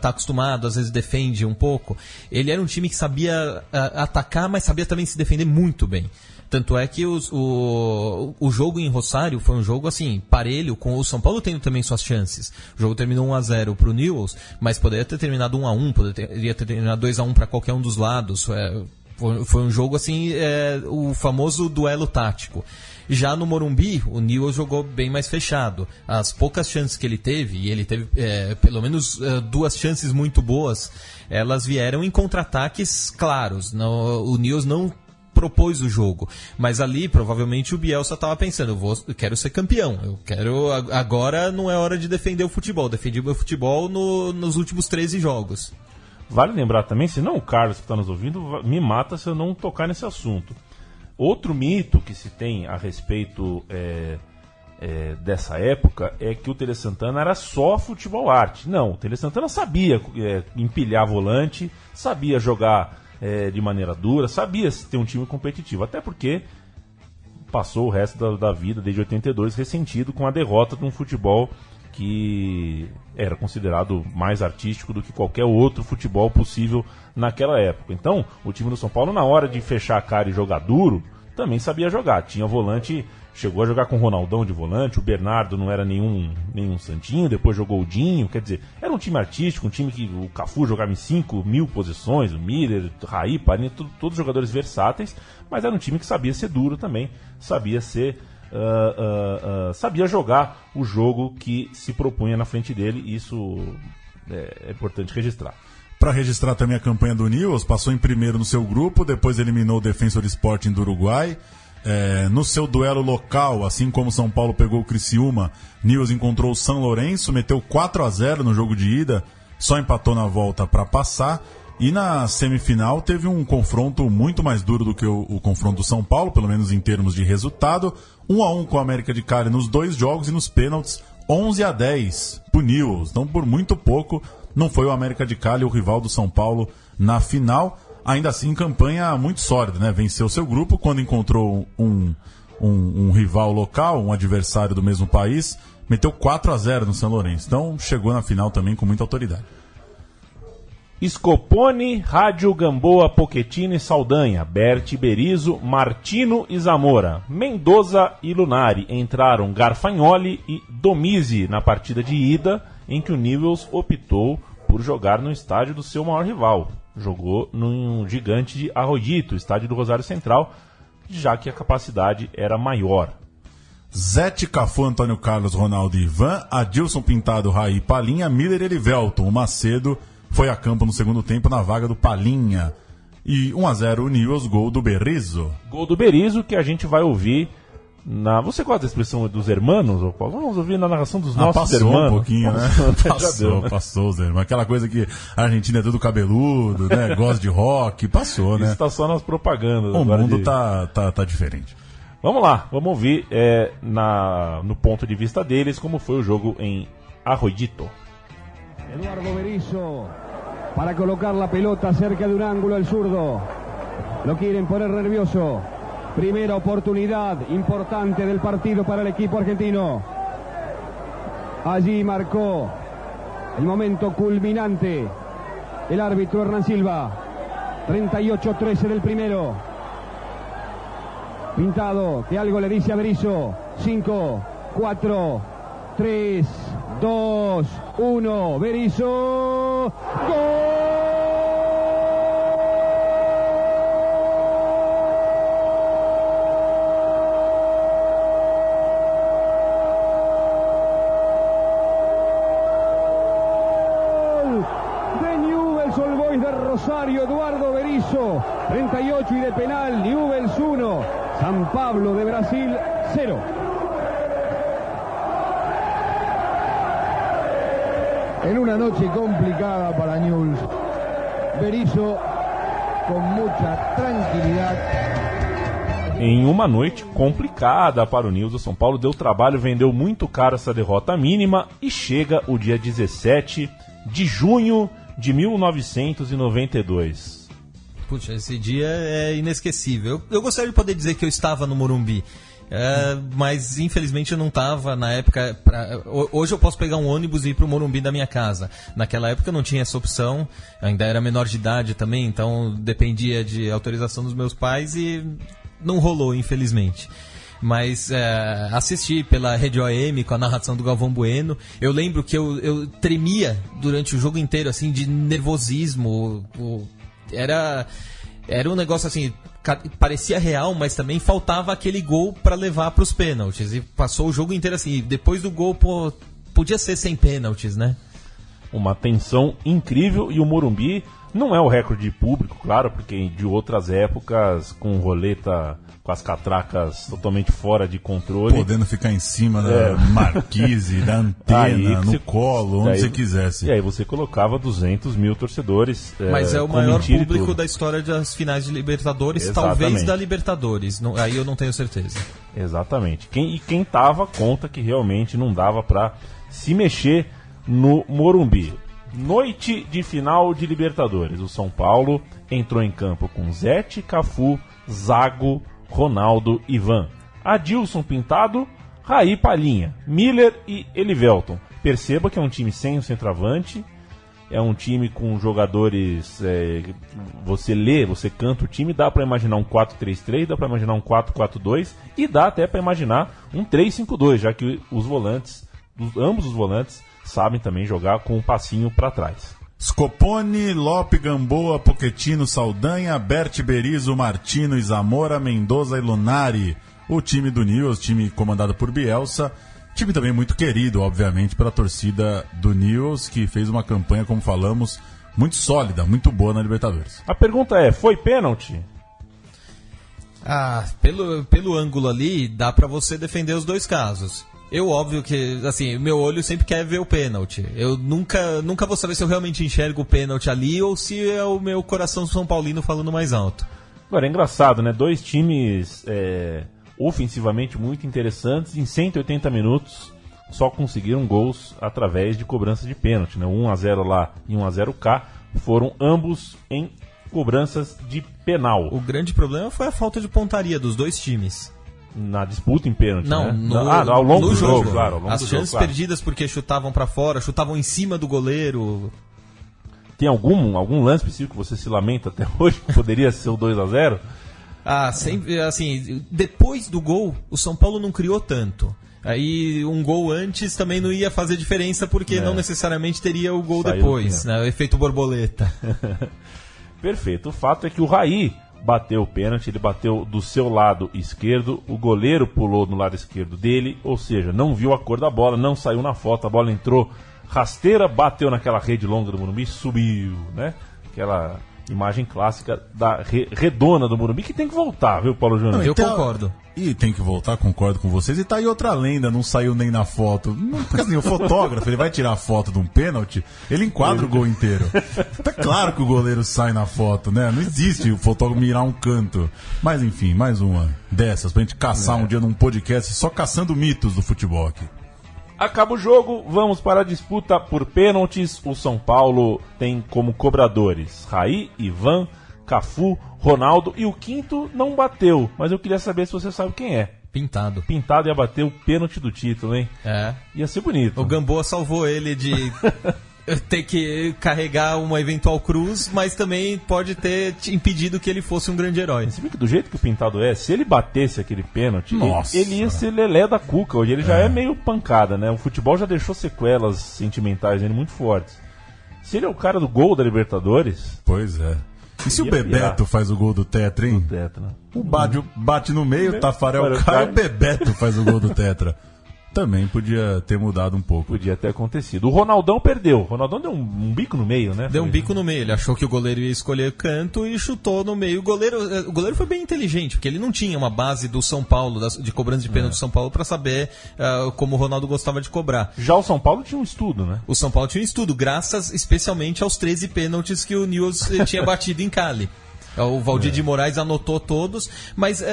tá acostumado, às vezes defende um pouco. Ele era um time que sabia atacar, mas sabia também se defender muito bem. Tanto é que o jogo em Rosário foi um jogo assim, parelho, com o São Paulo tendo também suas chances. O jogo terminou 1-0 pro Newell's, mas poderia ter terminado 1-1, poderia ter terminado 2-1 para qualquer um dos lados. Foi um jogo assim, o famoso duelo tático. Já no Morumbi, o Newell's jogou bem mais fechado. As poucas chances que ele teve, e ele teve pelo menos 2 chances muito boas, elas vieram em contra-ataques claros. O Newell's não propôs o jogo, mas ali provavelmente o Bielsa estava pensando, eu quero ser campeão, agora não é hora de defender o futebol, defendi o meu futebol nos últimos 13 jogos. Vale lembrar também, se não o Carlos que está nos ouvindo, me mata se eu não tocar nesse assunto. Outro mito que se tem a respeito dessa época é que o Tele Santana era só futebol arte. Não, o Tele Santana sabia empilhar volante, sabia jogar de maneira dura, sabia ter um time competitivo, até porque passou o resto da vida, desde 82, ressentido com a derrota de um futebol que era considerado mais artístico do que qualquer outro futebol possível naquela época. Então, o time do São Paulo, na hora de fechar a cara e jogar duro, também sabia jogar. Tinha volante, chegou a jogar com o Ronaldão de volante, o Bernardo não era nenhum santinho, depois jogou o Dinho, quer dizer, era um time artístico, um time que o Cafu jogava em 5.000 posições, o Miller, Raí, Parinha, todos jogadores versáteis, mas era um time que sabia ser duro também, sabia jogar o jogo que se propunha na frente dele, e isso é importante registrar. Para registrar também a campanha do Newell's, passou em primeiro no seu grupo, depois eliminou o Defensor Sporting do Uruguai. No seu duelo local, assim como São Paulo pegou o Criciúma, Newell's encontrou o São Lourenço, meteu 4-0 no jogo de ida, só empatou na volta para passar. E na semifinal teve um confronto muito mais duro do que o confronto do São Paulo, pelo menos em termos de resultado. 1-1 com a América de Cali nos 2 jogos e nos pênaltis 11-10 pro Newell's. Então, por muito pouco, não foi o América de Cali o rival do São Paulo na final. Ainda assim, campanha muito sólida, né? Venceu seu grupo quando encontrou um rival local, um adversário do mesmo país, meteu 4-0 no São Lourenço. Então, chegou na final também com muita autoridade. Scopone, Rádio Gamboa, Pochettino e Saldanha, Berti, Berizzo, Martino e Zamora, Mendoza e Lunari. Entraram Garfagnoli e Domizzi na partida de ida, em que o Newell's optou por jogar no estádio do seu maior rival. Jogou num gigante de Arroyito, estádio do Rosário Central, já que a capacidade era maior. Zete, Cafu, Antônio Carlos, Ronaldo e Ivan, Adilson, Pintado, Raí, Palinha, Miller e Elivelton. O Macedo foi a campo no segundo tempo na vaga do Palinha. E 1-0 o Newell's, gol do Berizzo. Gol do Berizzo que a gente vai ouvir Você gosta da expressão dos hermanos, Paulo? Vamos ouvir na narração dos nossos hermanos. Um pouquinho, né? Passou os hermanos. Aquela coisa que a Argentina é tudo cabeludo, né? Gosta de rock, passou, né? Isso tá só nas propagandas. O mundo tá diferente. Vamos lá, vamos ouvir no ponto de vista deles como foi o jogo em Arroyito. Eduardo Berizzo para colocar la pelota cerca de un ángulo el zurdo. Lo quieren poner nervioso. Primera oportunidad importante del partido para el equipo argentino. Allí marcó el momento culminante el árbitro Hernán Silva. 38-13 del primero. Pintado, que algo le dice a Berizzo. 5, 4, 3, 2, 1. Berizzo. ¡Gol! Mario Eduardo Berizzo, 38 y de penal, Newell's 1, San Pablo de Brasil 0. En una noche complicada para Newell's, Berizzo com muita tranquilidade. Em uma noite complicada para o Newell's, o São Paulo deu trabalho, vendeu muito caro essa derrota mínima e chega o dia 17 de junho de 1992. Puxa, esse dia é inesquecível. Eu gostaria de poder dizer que eu estava no Morumbi, mas infelizmente eu não estava na época. Hoje eu posso pegar um ônibus e ir para o Morumbi da minha casa. Naquela época eu não tinha essa opção, ainda era menor de idade também, então dependia de autorização dos meus pais e não rolou, infelizmente. Mas assisti pela Rede OM com a narração do Galvão Bueno. Eu lembro que eu tremia durante o jogo inteiro, assim, de nervosismo. Era um negócio assim, parecia real, mas também faltava aquele gol para levar para os pênaltis. E passou o jogo inteiro assim. Depois do gol, podia ser sem pênaltis, né? Uma tensão incrível, e o Morumbi não é o recorde de público, claro, porque de outras épocas, com roleta, com as catracas totalmente fora de controle. Podendo ficar em cima da marquise, da antena, no colo, onde você quisesse. E aí você colocava 200 mil torcedores. Mas é o maior público da história das finais de Libertadores, exatamente. Talvez da Libertadores, aí eu não tenho certeza. Exatamente. Quem tava conta que realmente não dava para se mexer no Morumbi. Noite de final de Libertadores. O São Paulo entrou em campo com Zete, Cafu, Zago, Ronaldo, Ivan, Adilson Pintado, Raí Palhinha, Miller e Elivelton. Perceba que é um time sem o centroavante, é um time com jogadores, você lê, você canta o time, dá para imaginar um 4-3-3, dá para imaginar um 4-4-2 e dá até para imaginar um 3-5-2, já que os volantes, ambos os volantes, sabem também jogar com um passinho para trás. Scopone, Lope, Gamboa, Pochettino, Saldanha, Berti, Berizzo, Martino, Zamora, Mendoza e Lunari. O time do Newell's, time comandado por Bielsa. Time também muito querido, obviamente, pela torcida do Newell's, que fez uma campanha, como falamos, muito sólida, muito boa na Libertadores. A pergunta é, foi pênalti? Pelo ângulo ali, dá pra você defender os dois casos. Eu, óbvio que, assim, meu olho sempre quer ver o pênalti. Eu nunca vou saber se eu realmente enxergo o pênalti ali ou se é o meu coração São Paulino falando mais alto. Agora, é engraçado, né? Dois times ofensivamente muito interessantes, em 180 minutos só conseguiram gols através de cobrança de pênalti, né? 1-0 lá e 1-0 cá, foram ambos em cobranças de penal. O grande problema foi a falta de pontaria dos dois times. Na disputa em pênalti, não, né? Ao longo do jogo, claro. As chances perdidas porque chutavam pra fora, chutavam em cima do goleiro. Tem algum lance específico que você se lamenta até hoje? Poderia ser o 2-0? Sempre, assim, depois do gol, o São Paulo não criou tanto. Aí um gol antes também não ia fazer diferença porque não necessariamente teria o gol depois, né? O efeito borboleta. Perfeito. O fato é que o Raí bateu o pênalti, ele bateu do seu lado esquerdo, o goleiro pulou no lado esquerdo dele, ou seja, não viu a cor da bola, não saiu na foto, a bola entrou rasteira, bateu naquela rede longa do Morumbi, subiu, né? Aquela imagem clássica da redona do Morumbi, que tem que voltar, viu, Paulo Júnior? Eu concordo. E tem que voltar, concordo com vocês. E tá aí outra lenda, não saiu nem na foto. Porque assim, o fotógrafo, ele vai tirar a foto de um pênalti, ele enquadra o gol inteiro. Tá claro que o goleiro sai na foto, né? Não existe o fotógrafo mirar um canto. Mas enfim, mais uma dessas, pra gente caçar um dia num podcast só caçando mitos do futebol aqui. Acaba o jogo, vamos para a disputa por pênaltis. O São Paulo tem como cobradores Raí, Ivan, Cafu, Ronaldo, e o quinto não bateu, mas eu queria saber se você sabe quem é. Pintado. Pintado ia bater o pênalti do título, hein? Ia ser bonito. O Gamboa salvou ele de ter que carregar uma eventual cruz, mas também pode ter impedido que ele fosse um grande herói. Você viu que do jeito que o Pintado se ele batesse aquele pênalti, ele ia ser Lelé da Cuca. Hoje ele já é meio pancada, né? O futebol já deixou sequelas sentimentais nele muito fortes. Se ele é o cara do gol da Libertadores... Pois é. E se o Bebeto faz o gol do Tetra, hein? Tetra. O Baggio bate no meio, o Tafarel cai, o Bebeto faz o gol do Tetra. também podia ter mudado um pouco. Podia ter acontecido. O Ronaldão perdeu. O Ronaldão deu um bico no meio, né? Deu um bico no meio. Ele achou que o goleiro ia escolher canto e chutou no meio. O goleiro foi bem inteligente, porque ele não tinha uma base do São Paulo, de cobrança de pênalti do São Paulo, para saber como o Ronaldo gostava de cobrar. Já o São Paulo tinha um estudo, né? O São Paulo tinha um estudo, graças especialmente aos 13 pênaltis que o Nils tinha batido em Cali. O Valdir de Moraes anotou todos, mas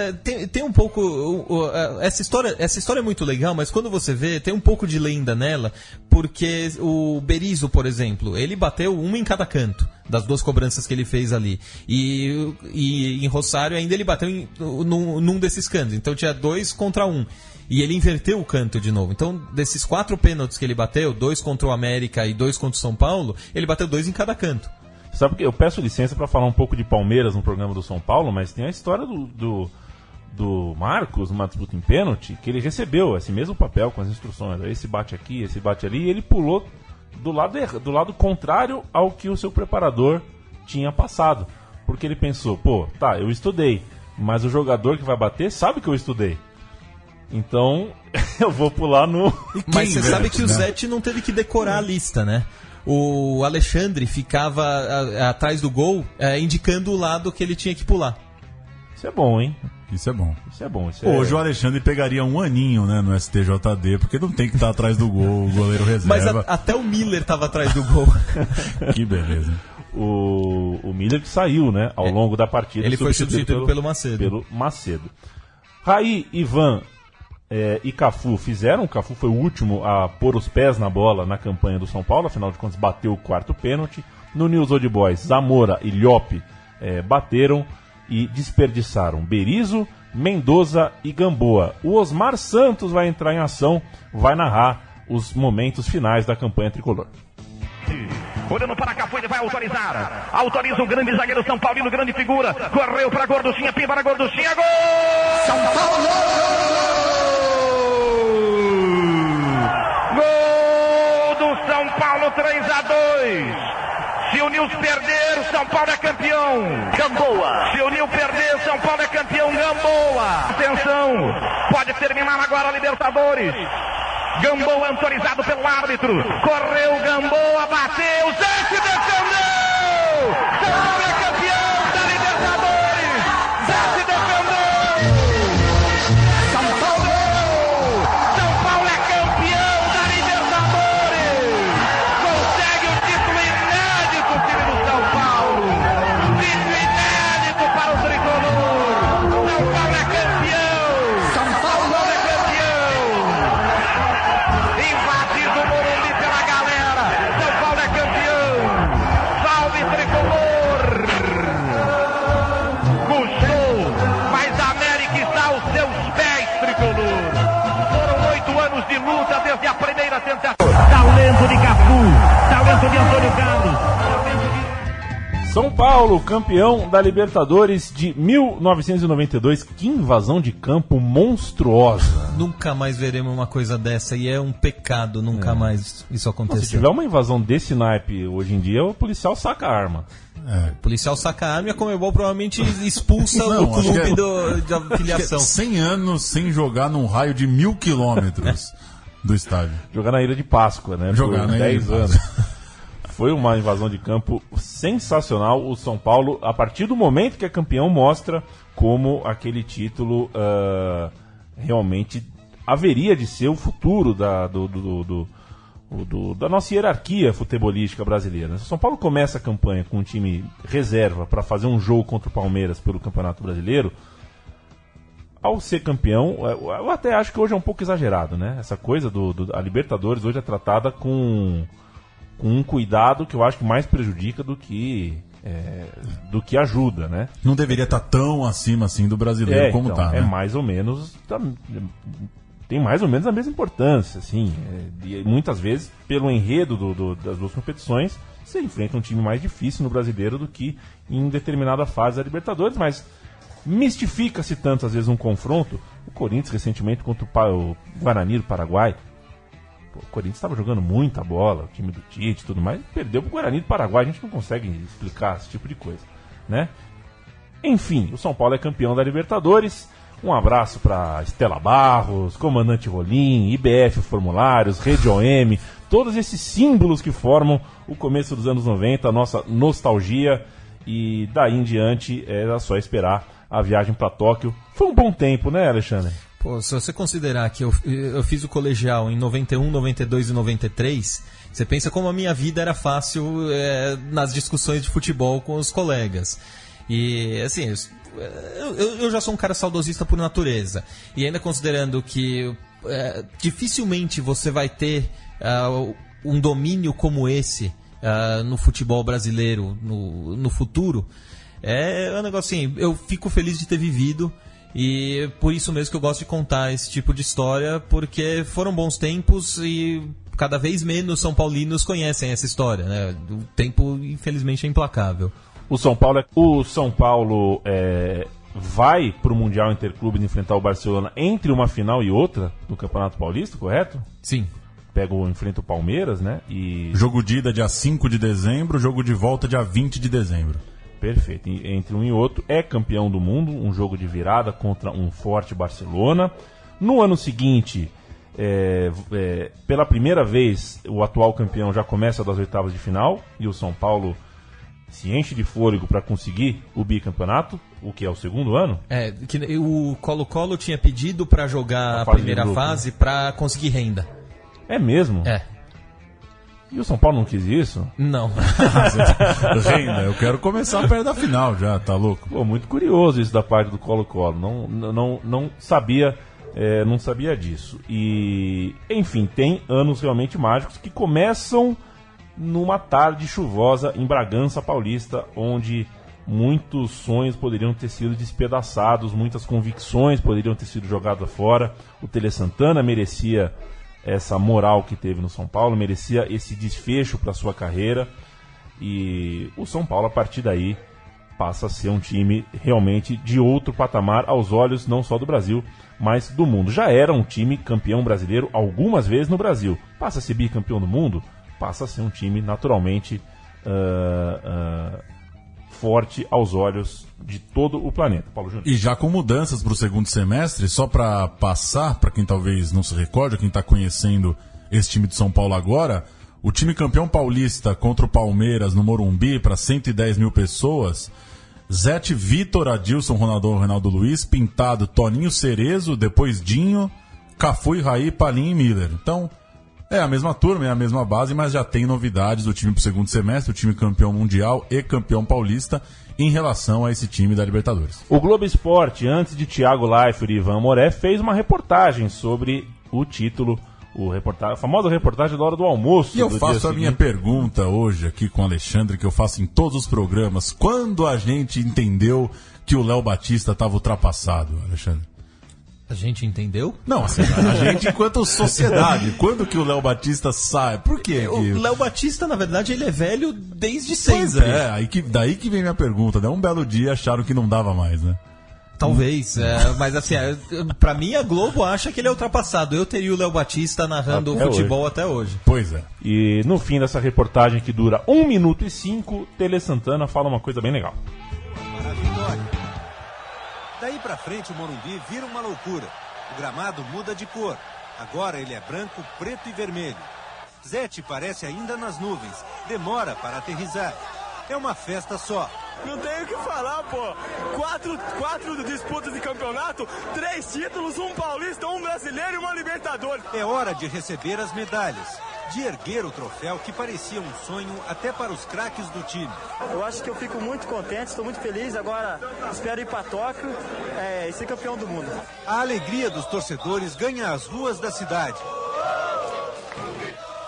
tem um pouco... essa história é muito legal, mas quando você vê, tem um pouco de lenda nela, porque o Berizzo, por exemplo, ele bateu uma em cada canto das 2 cobranças que ele fez ali. E em Rosário ainda ele bateu num desses cantos, então tinha 2 contra 1. E ele inverteu o canto de novo. Então, desses 4 pênaltis que ele bateu, 2 contra o América e 2 contra o São Paulo, ele bateu 2 em cada canto. Sabe que eu peço licença para falar um pouco de Palmeiras no programa do São Paulo, mas tem a história do Marcos, numa disputa em pênalti, que ele recebeu esse mesmo papel com as instruções. Esse bate aqui, esse bate ali, e ele pulou do lado contrário ao que o seu preparador tinha passado. Porque ele pensou, eu estudei, mas o jogador que vai bater sabe que eu estudei. Então, eu vou pular no... Mas você sabe que o Zete não teve que decorar a lista, né? O Alexandre ficava atrás do gol, indicando o lado que ele tinha que pular. Isso é bom, hein? Isso é bom. Isso é bom. Hoje o Alexandre pegaria um aninho, né, no STJD, porque não tem que estar atrás do gol, o goleiro reserva. Mas até o Miller estava atrás do gol. Que beleza. O Miller que saiu, né, ao longo da partida. Ele foi substituído pelo Macedo. Raí, Ivan e Cafu fizeram. O Cafu foi o último a pôr os pés na bola na campanha do São Paulo, afinal de contas bateu o 4º pênalti. No News Old Boys, Zamora e Llope bateram e desperdiçaram Berizzo, Mendoza e Gamboa. O Osmar Santos vai entrar em ação, vai narrar os momentos finais da campanha tricolor. Olhando para Cafu, ele vai autorizar. Autoriza o grande zagueiro São Paulino, grande figura. Correu para Gorduchinha, pimba na Gorduchinha, gol! São Paulo! Gol do São Paulo, 3-2. Se o Nils perder, o São Paulo é campeão. Gamboa. Se o Nils perder, o São Paulo é campeão. Gamboa. Atenção, pode terminar agora a Libertadores. Gamboa autorizado pelo árbitro. Correu Gamboa, bateu, Zete defendeu! São Paulo é campeão da Libertadores! Zete defendeu! São Paulo! São Paulo é campeão da Libertadores! Consegue o título inédito, time do São Paulo! Título inédito para o tricolor! São Paulo é campeão! São Paulo é campeão! Invadido o Morumbi pela galera. São Paulo é campeão. Salve tricolor. Gostou, mas a América está aos seus pés, tricolor. Foram 8 anos de luta desde a primeira tentativa. Talento de Cafu, talento de Antônio Carlos. São Paulo, campeão da Libertadores de 1992. Que invasão de campo monstruosa. Nunca mais veremos uma coisa dessa e é um pecado nunca mais isso acontecer. Se tiver uma invasão desse naipe hoje em dia, o policial saca a arma. O policial saca a arma e a Conmebol provavelmente expulsa o clube de afiliação. 100 anos sem jogar num raio de 1.000 quilômetros do estádio. Jogar na Ilha de Páscoa, né? Jogar por 10 anos. Foi uma invasão de campo sensacional. O São Paulo, a partir do momento que é campeão, mostra como aquele título realmente haveria de ser o futuro da nossa hierarquia futebolística brasileira. Se o São Paulo começa a campanha com um time reserva para fazer um jogo contra o Palmeiras pelo Campeonato Brasileiro, ao ser campeão, eu até acho que hoje é um pouco exagerado, né? Essa coisa a Libertadores hoje é tratada com um cuidado que eu acho que mais prejudica do que ajuda, né? Não deveria estar tão acima assim do brasileiro como então, está, né? É mais ou menos... tem mais ou menos a mesma importância, assim. E muitas vezes, pelo enredo das duas competições, você enfrenta um time mais difícil no brasileiro do que em determinada fase da Libertadores, mas mistifica-se tanto, às vezes, um confronto. O Corinthians, recentemente, contra o Guarani do Paraguai. O Corinthians estava jogando muita bola, o time do Tite e tudo mais, perdeu pro Guarani do Paraguai. A gente não consegue explicar esse tipo de coisa, né? Enfim, o São Paulo é campeão da Libertadores. Um abraço para Estela Barros, Comandante Rolim, IBF Formulários, Rede OM, todos esses símbolos que formam o começo dos anos 90, a nossa nostalgia, e daí em diante era só esperar a viagem para Tóquio. Foi um bom tempo, né, Alexandre? Pô, se você considerar que eu fiz o colegial em 91, 92 e 93, você pensa como a minha vida era fácil nas discussões de futebol com os colegas. E, assim, eu já sou um cara saudosista por natureza. E ainda considerando que dificilmente você vai ter um domínio como esse no futebol brasileiro no futuro, é um negócio assim, eu fico feliz de ter vivido. E por isso mesmo que eu gosto de contar esse tipo de história, porque foram bons tempos e cada vez menos São Paulinos conhecem essa história, né? O tempo, infelizmente, é implacável. O São Paulo vai para o Mundial Interclubes enfrentar o Barcelona entre uma final e outra do Campeonato Paulista, correto? Sim. Enfrenta o Palmeiras, né? Jogo de ida dia 5 de dezembro, jogo de volta dia 20 de dezembro. Perfeito. Entre um e outro, é campeão do mundo, um jogo de virada contra um forte Barcelona. No ano seguinte, pela primeira vez, o atual campeão já começa das oitavas de final e o São Paulo se enche de fôlego para conseguir o bicampeonato, o que é o segundo ano. Que o Colo-Colo tinha pedido para jogar a primeira fase para conseguir renda. É mesmo? E o São Paulo não quis isso? Não. Renda, eu quero começar perto da final já, tá louco? Pô, muito curioso isso da parte do Colo-Colo. Não sabia disso. E, enfim, tem anos realmente mágicos que começam numa tarde chuvosa em Bragança Paulista, onde muitos sonhos poderiam ter sido despedaçados, muitas convicções poderiam ter sido jogadas fora. O Tele Santana merecia essa moral que teve no São Paulo, merecia esse desfecho para sua carreira, e o São Paulo a partir daí passa a ser um time realmente de outro patamar aos olhos não só do Brasil, mas do mundo. Já era um time campeão brasileiro algumas vezes no Brasil, passa a ser bicampeão do mundo, passa a ser um time naturalmente forte aos olhos de todo o planeta. Paulo Júnior. E já com mudanças para o segundo semestre, só para passar, para quem talvez não se recorde, quem está conhecendo esse time de São Paulo agora, o time campeão paulista contra o Palmeiras no Morumbi para 110 mil pessoas, Zete, Vitor, Adilson, Ronaldo Luiz, Pintado, Toninho Cerezo, depois Dinho, Cafu e Raí, Palinha e Miller. Então, é a mesma turma, é a mesma base, mas já tem novidades do time para o segundo semestre, o time campeão mundial e campeão paulista em relação a esse time da Libertadores. O Globo Esporte, antes de Thiago Leifert e Ivan Moré, fez uma reportagem sobre o título, a famosa reportagem da hora do almoço. E eu faço a minha pergunta hoje aqui com o Alexandre, que eu faço em todos os programas. Quando a gente entendeu que o Léo Batista estava ultrapassado, Alexandre? A gente entendeu? Não, assim, a gente enquanto sociedade. Quando que o Léo Batista sai? Por quê? O Léo Batista, na verdade, ele é velho desde sempre. Daí que vem minha pergunta, né? Um belo dia acharam que não dava mais, né? Talvez, mas assim, pra mim a Globo acha que ele é ultrapassado. Eu teria o Léo Batista narrando o futebol até hoje. Pois é. E no fim dessa reportagem que dura 1 minuto e 5, Tele Santana fala uma coisa bem legal. Para a vitória. Daí pra frente o Morumbi vira uma loucura. O gramado muda de cor. Agora ele é branco, preto e vermelho. Zete parece ainda nas nuvens. Demora para aterrissar. É uma festa só. Não tenho o que falar, pô. Quatro disputas de campeonato, 3 títulos, um paulista, um brasileiro e uma Libertadores. É hora de receber as medalhas. De erguer o troféu que parecia um sonho até para os craques do time. Eu acho que eu fico muito contente, estou muito feliz. Agora espero ir para Tóquio e ser campeão do mundo. A alegria dos torcedores ganha as ruas da cidade.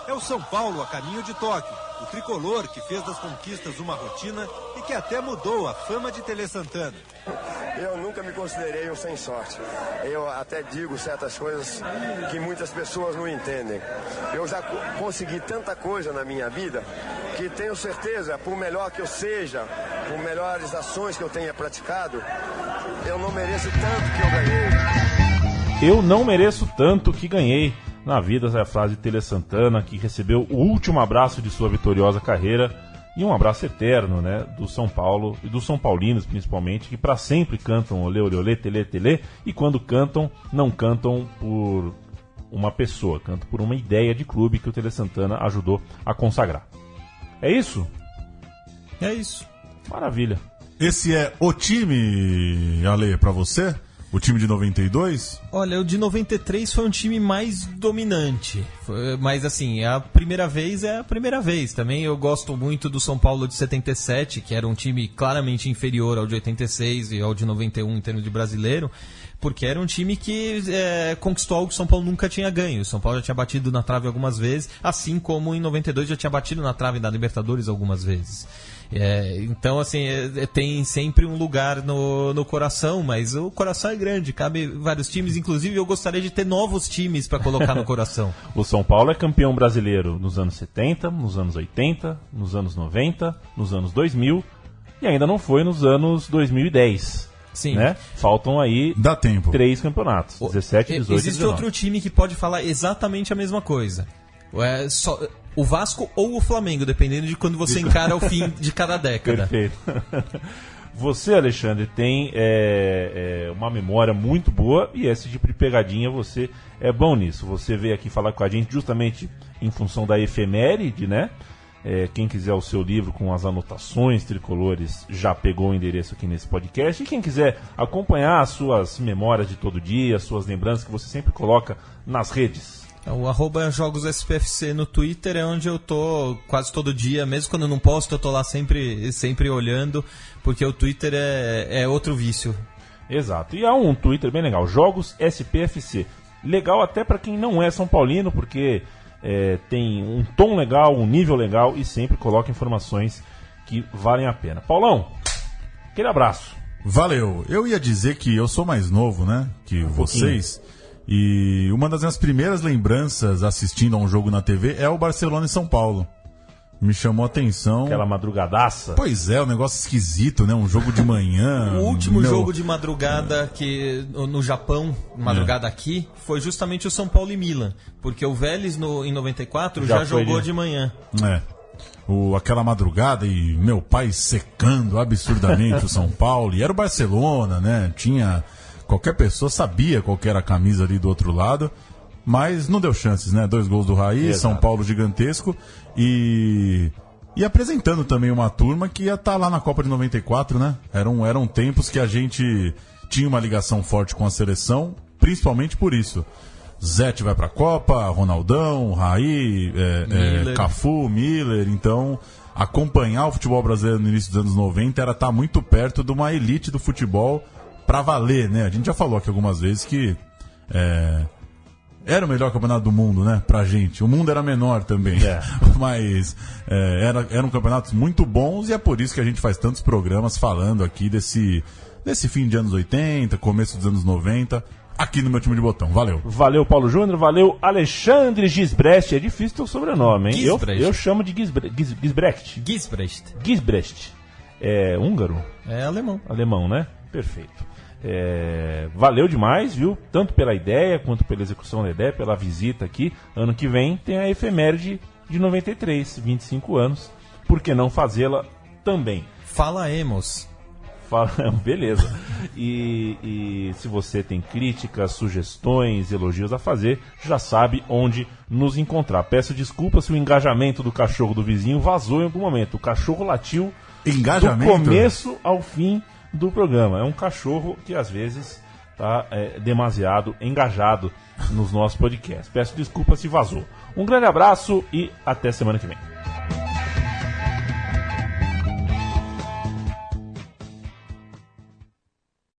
É o São Paulo a caminho de Tóquio. O tricolor que fez das conquistas uma rotina e que até mudou a fama de Tele Santana. Eu nunca me considerei um sem sorte. Eu até digo certas coisas que muitas pessoas não entendem. Eu já consegui tanta coisa na minha vida que tenho certeza, por melhor que eu seja, por melhores ações que eu tenha praticado, eu não mereço tanto que eu ganhei. Eu não mereço tanto que ganhei. Na vida, essa é a frase de Tele Santana, que recebeu o último abraço de sua vitoriosa carreira E um abraço eterno, né, do São Paulo e dos São Paulinos, principalmente, que para sempre cantam olê, olê, olê, telê, telê, e quando cantam, não cantam por uma pessoa, cantam por uma ideia de clube que o Tele Santana ajudou a consagrar. É isso? É isso. Maravilha. Esse é o time, Ale, pra você? O time de 92? Olha, o de 93 foi um time mais dominante. Mas assim, a primeira vez é a primeira vez. Também eu gosto muito do São Paulo de 77, que era um time claramente inferior ao de 86 e ao de 91 em termos de brasileiro, porque era um time que conquistou algo que o São Paulo nunca tinha ganho. O São Paulo já tinha batido na trave algumas vezes, assim como em 92 já tinha batido na trave da Libertadores algumas vezes. Então, assim, tem sempre um lugar no coração, mas o coração é grande, cabe vários times, inclusive eu gostaria de ter novos times para colocar no coração. O São Paulo é campeão brasileiro nos anos 70, nos anos 80, nos anos 90, nos anos 2000 e ainda não foi nos anos 2010. Sim. Né? Faltam aí Dá tempo. 3 campeonatos, 17, 18 Existe e 19. outro time que pode falar exatamente a mesma coisa. O Vasco ou o Flamengo, dependendo de quando você encara o fim de cada década. Perfeito. Você, Alexandre, tem uma memória muito boa e esse tipo de pegadinha você é bom nisso. Você veio aqui falar com a gente justamente em função da efeméride, né? Quem quiser o seu livro com as anotações tricolores já pegou o endereço aqui nesse podcast. E quem quiser acompanhar as suas memórias de todo dia, as suas lembranças que você sempre coloca nas redes. O @JogosSPFC no Twitter é onde eu tô quase todo dia, mesmo quando eu não posto, eu tô lá sempre olhando, porque o Twitter é outro vício. Exato, e há um Twitter bem legal, JogosSPFC. Legal até para quem não é São Paulino, porque tem um tom legal, um nível legal e sempre coloca informações que valem a pena. Paulão, aquele abraço. Valeu. Eu ia dizer que eu sou mais novo, né, que vocês. E uma das minhas primeiras lembranças assistindo a um jogo na TV é o Barcelona e São Paulo. Me chamou a atenção. Aquela madrugadaça. Pois é, um negócio esquisito, né? Um jogo de manhã. O último jogo de madrugada que no Japão, madrugada aqui, foi justamente o São Paulo e Milan. Porque o Vélez em 94 já jogou de manhã. Aquela madrugada e meu pai secando absurdamente o São Paulo. E era o Barcelona, né? Qualquer pessoa sabia qual que era a camisa ali do outro lado, mas não deu chances, né? 2 gols do Raí, São Paulo gigantesco e apresentando também uma turma que ia estar lá na Copa de 94, né? Eram tempos que a gente tinha uma ligação forte com a seleção, principalmente por isso. Zete vai pra Copa, Ronaldão, Raí, Cafu, Miller, então acompanhar o futebol brasileiro no início dos anos 90 era estar muito perto de uma elite do futebol pra valer, né? A gente já falou aqui algumas vezes que era o melhor campeonato do mundo, né? Pra gente. O mundo era menor também. Mas eram campeonatos muito bons e é por isso que a gente faz tantos programas falando aqui desse fim de anos 80, começo dos anos 90, aqui no meu time de botão. Valeu. Valeu, Paulo Júnior. Valeu, Alexandre Gisbrecht. É difícil teu sobrenome, hein? Eu chamo de Gisbrecht. Gisbrecht. É húngaro? É alemão. Alemão, né? Perfeito. Valeu demais, viu? Tanto pela ideia, quanto pela execução da ideia, pela visita aqui. Ano que vem tem a efeméride de 93, 25 anos. Por que não fazê-la também? Falaremos. Beleza. E se você tem críticas, sugestões, elogios a fazer, já sabe onde nos encontrar. Peço desculpas se o engajamento do cachorro do vizinho vazou em algum momento. O cachorro latiu do começo ao fim do programa. É um cachorro que às vezes está demasiado engajado nos nossos podcasts. Peço desculpas se vazou. Um grande abraço e até semana que vem.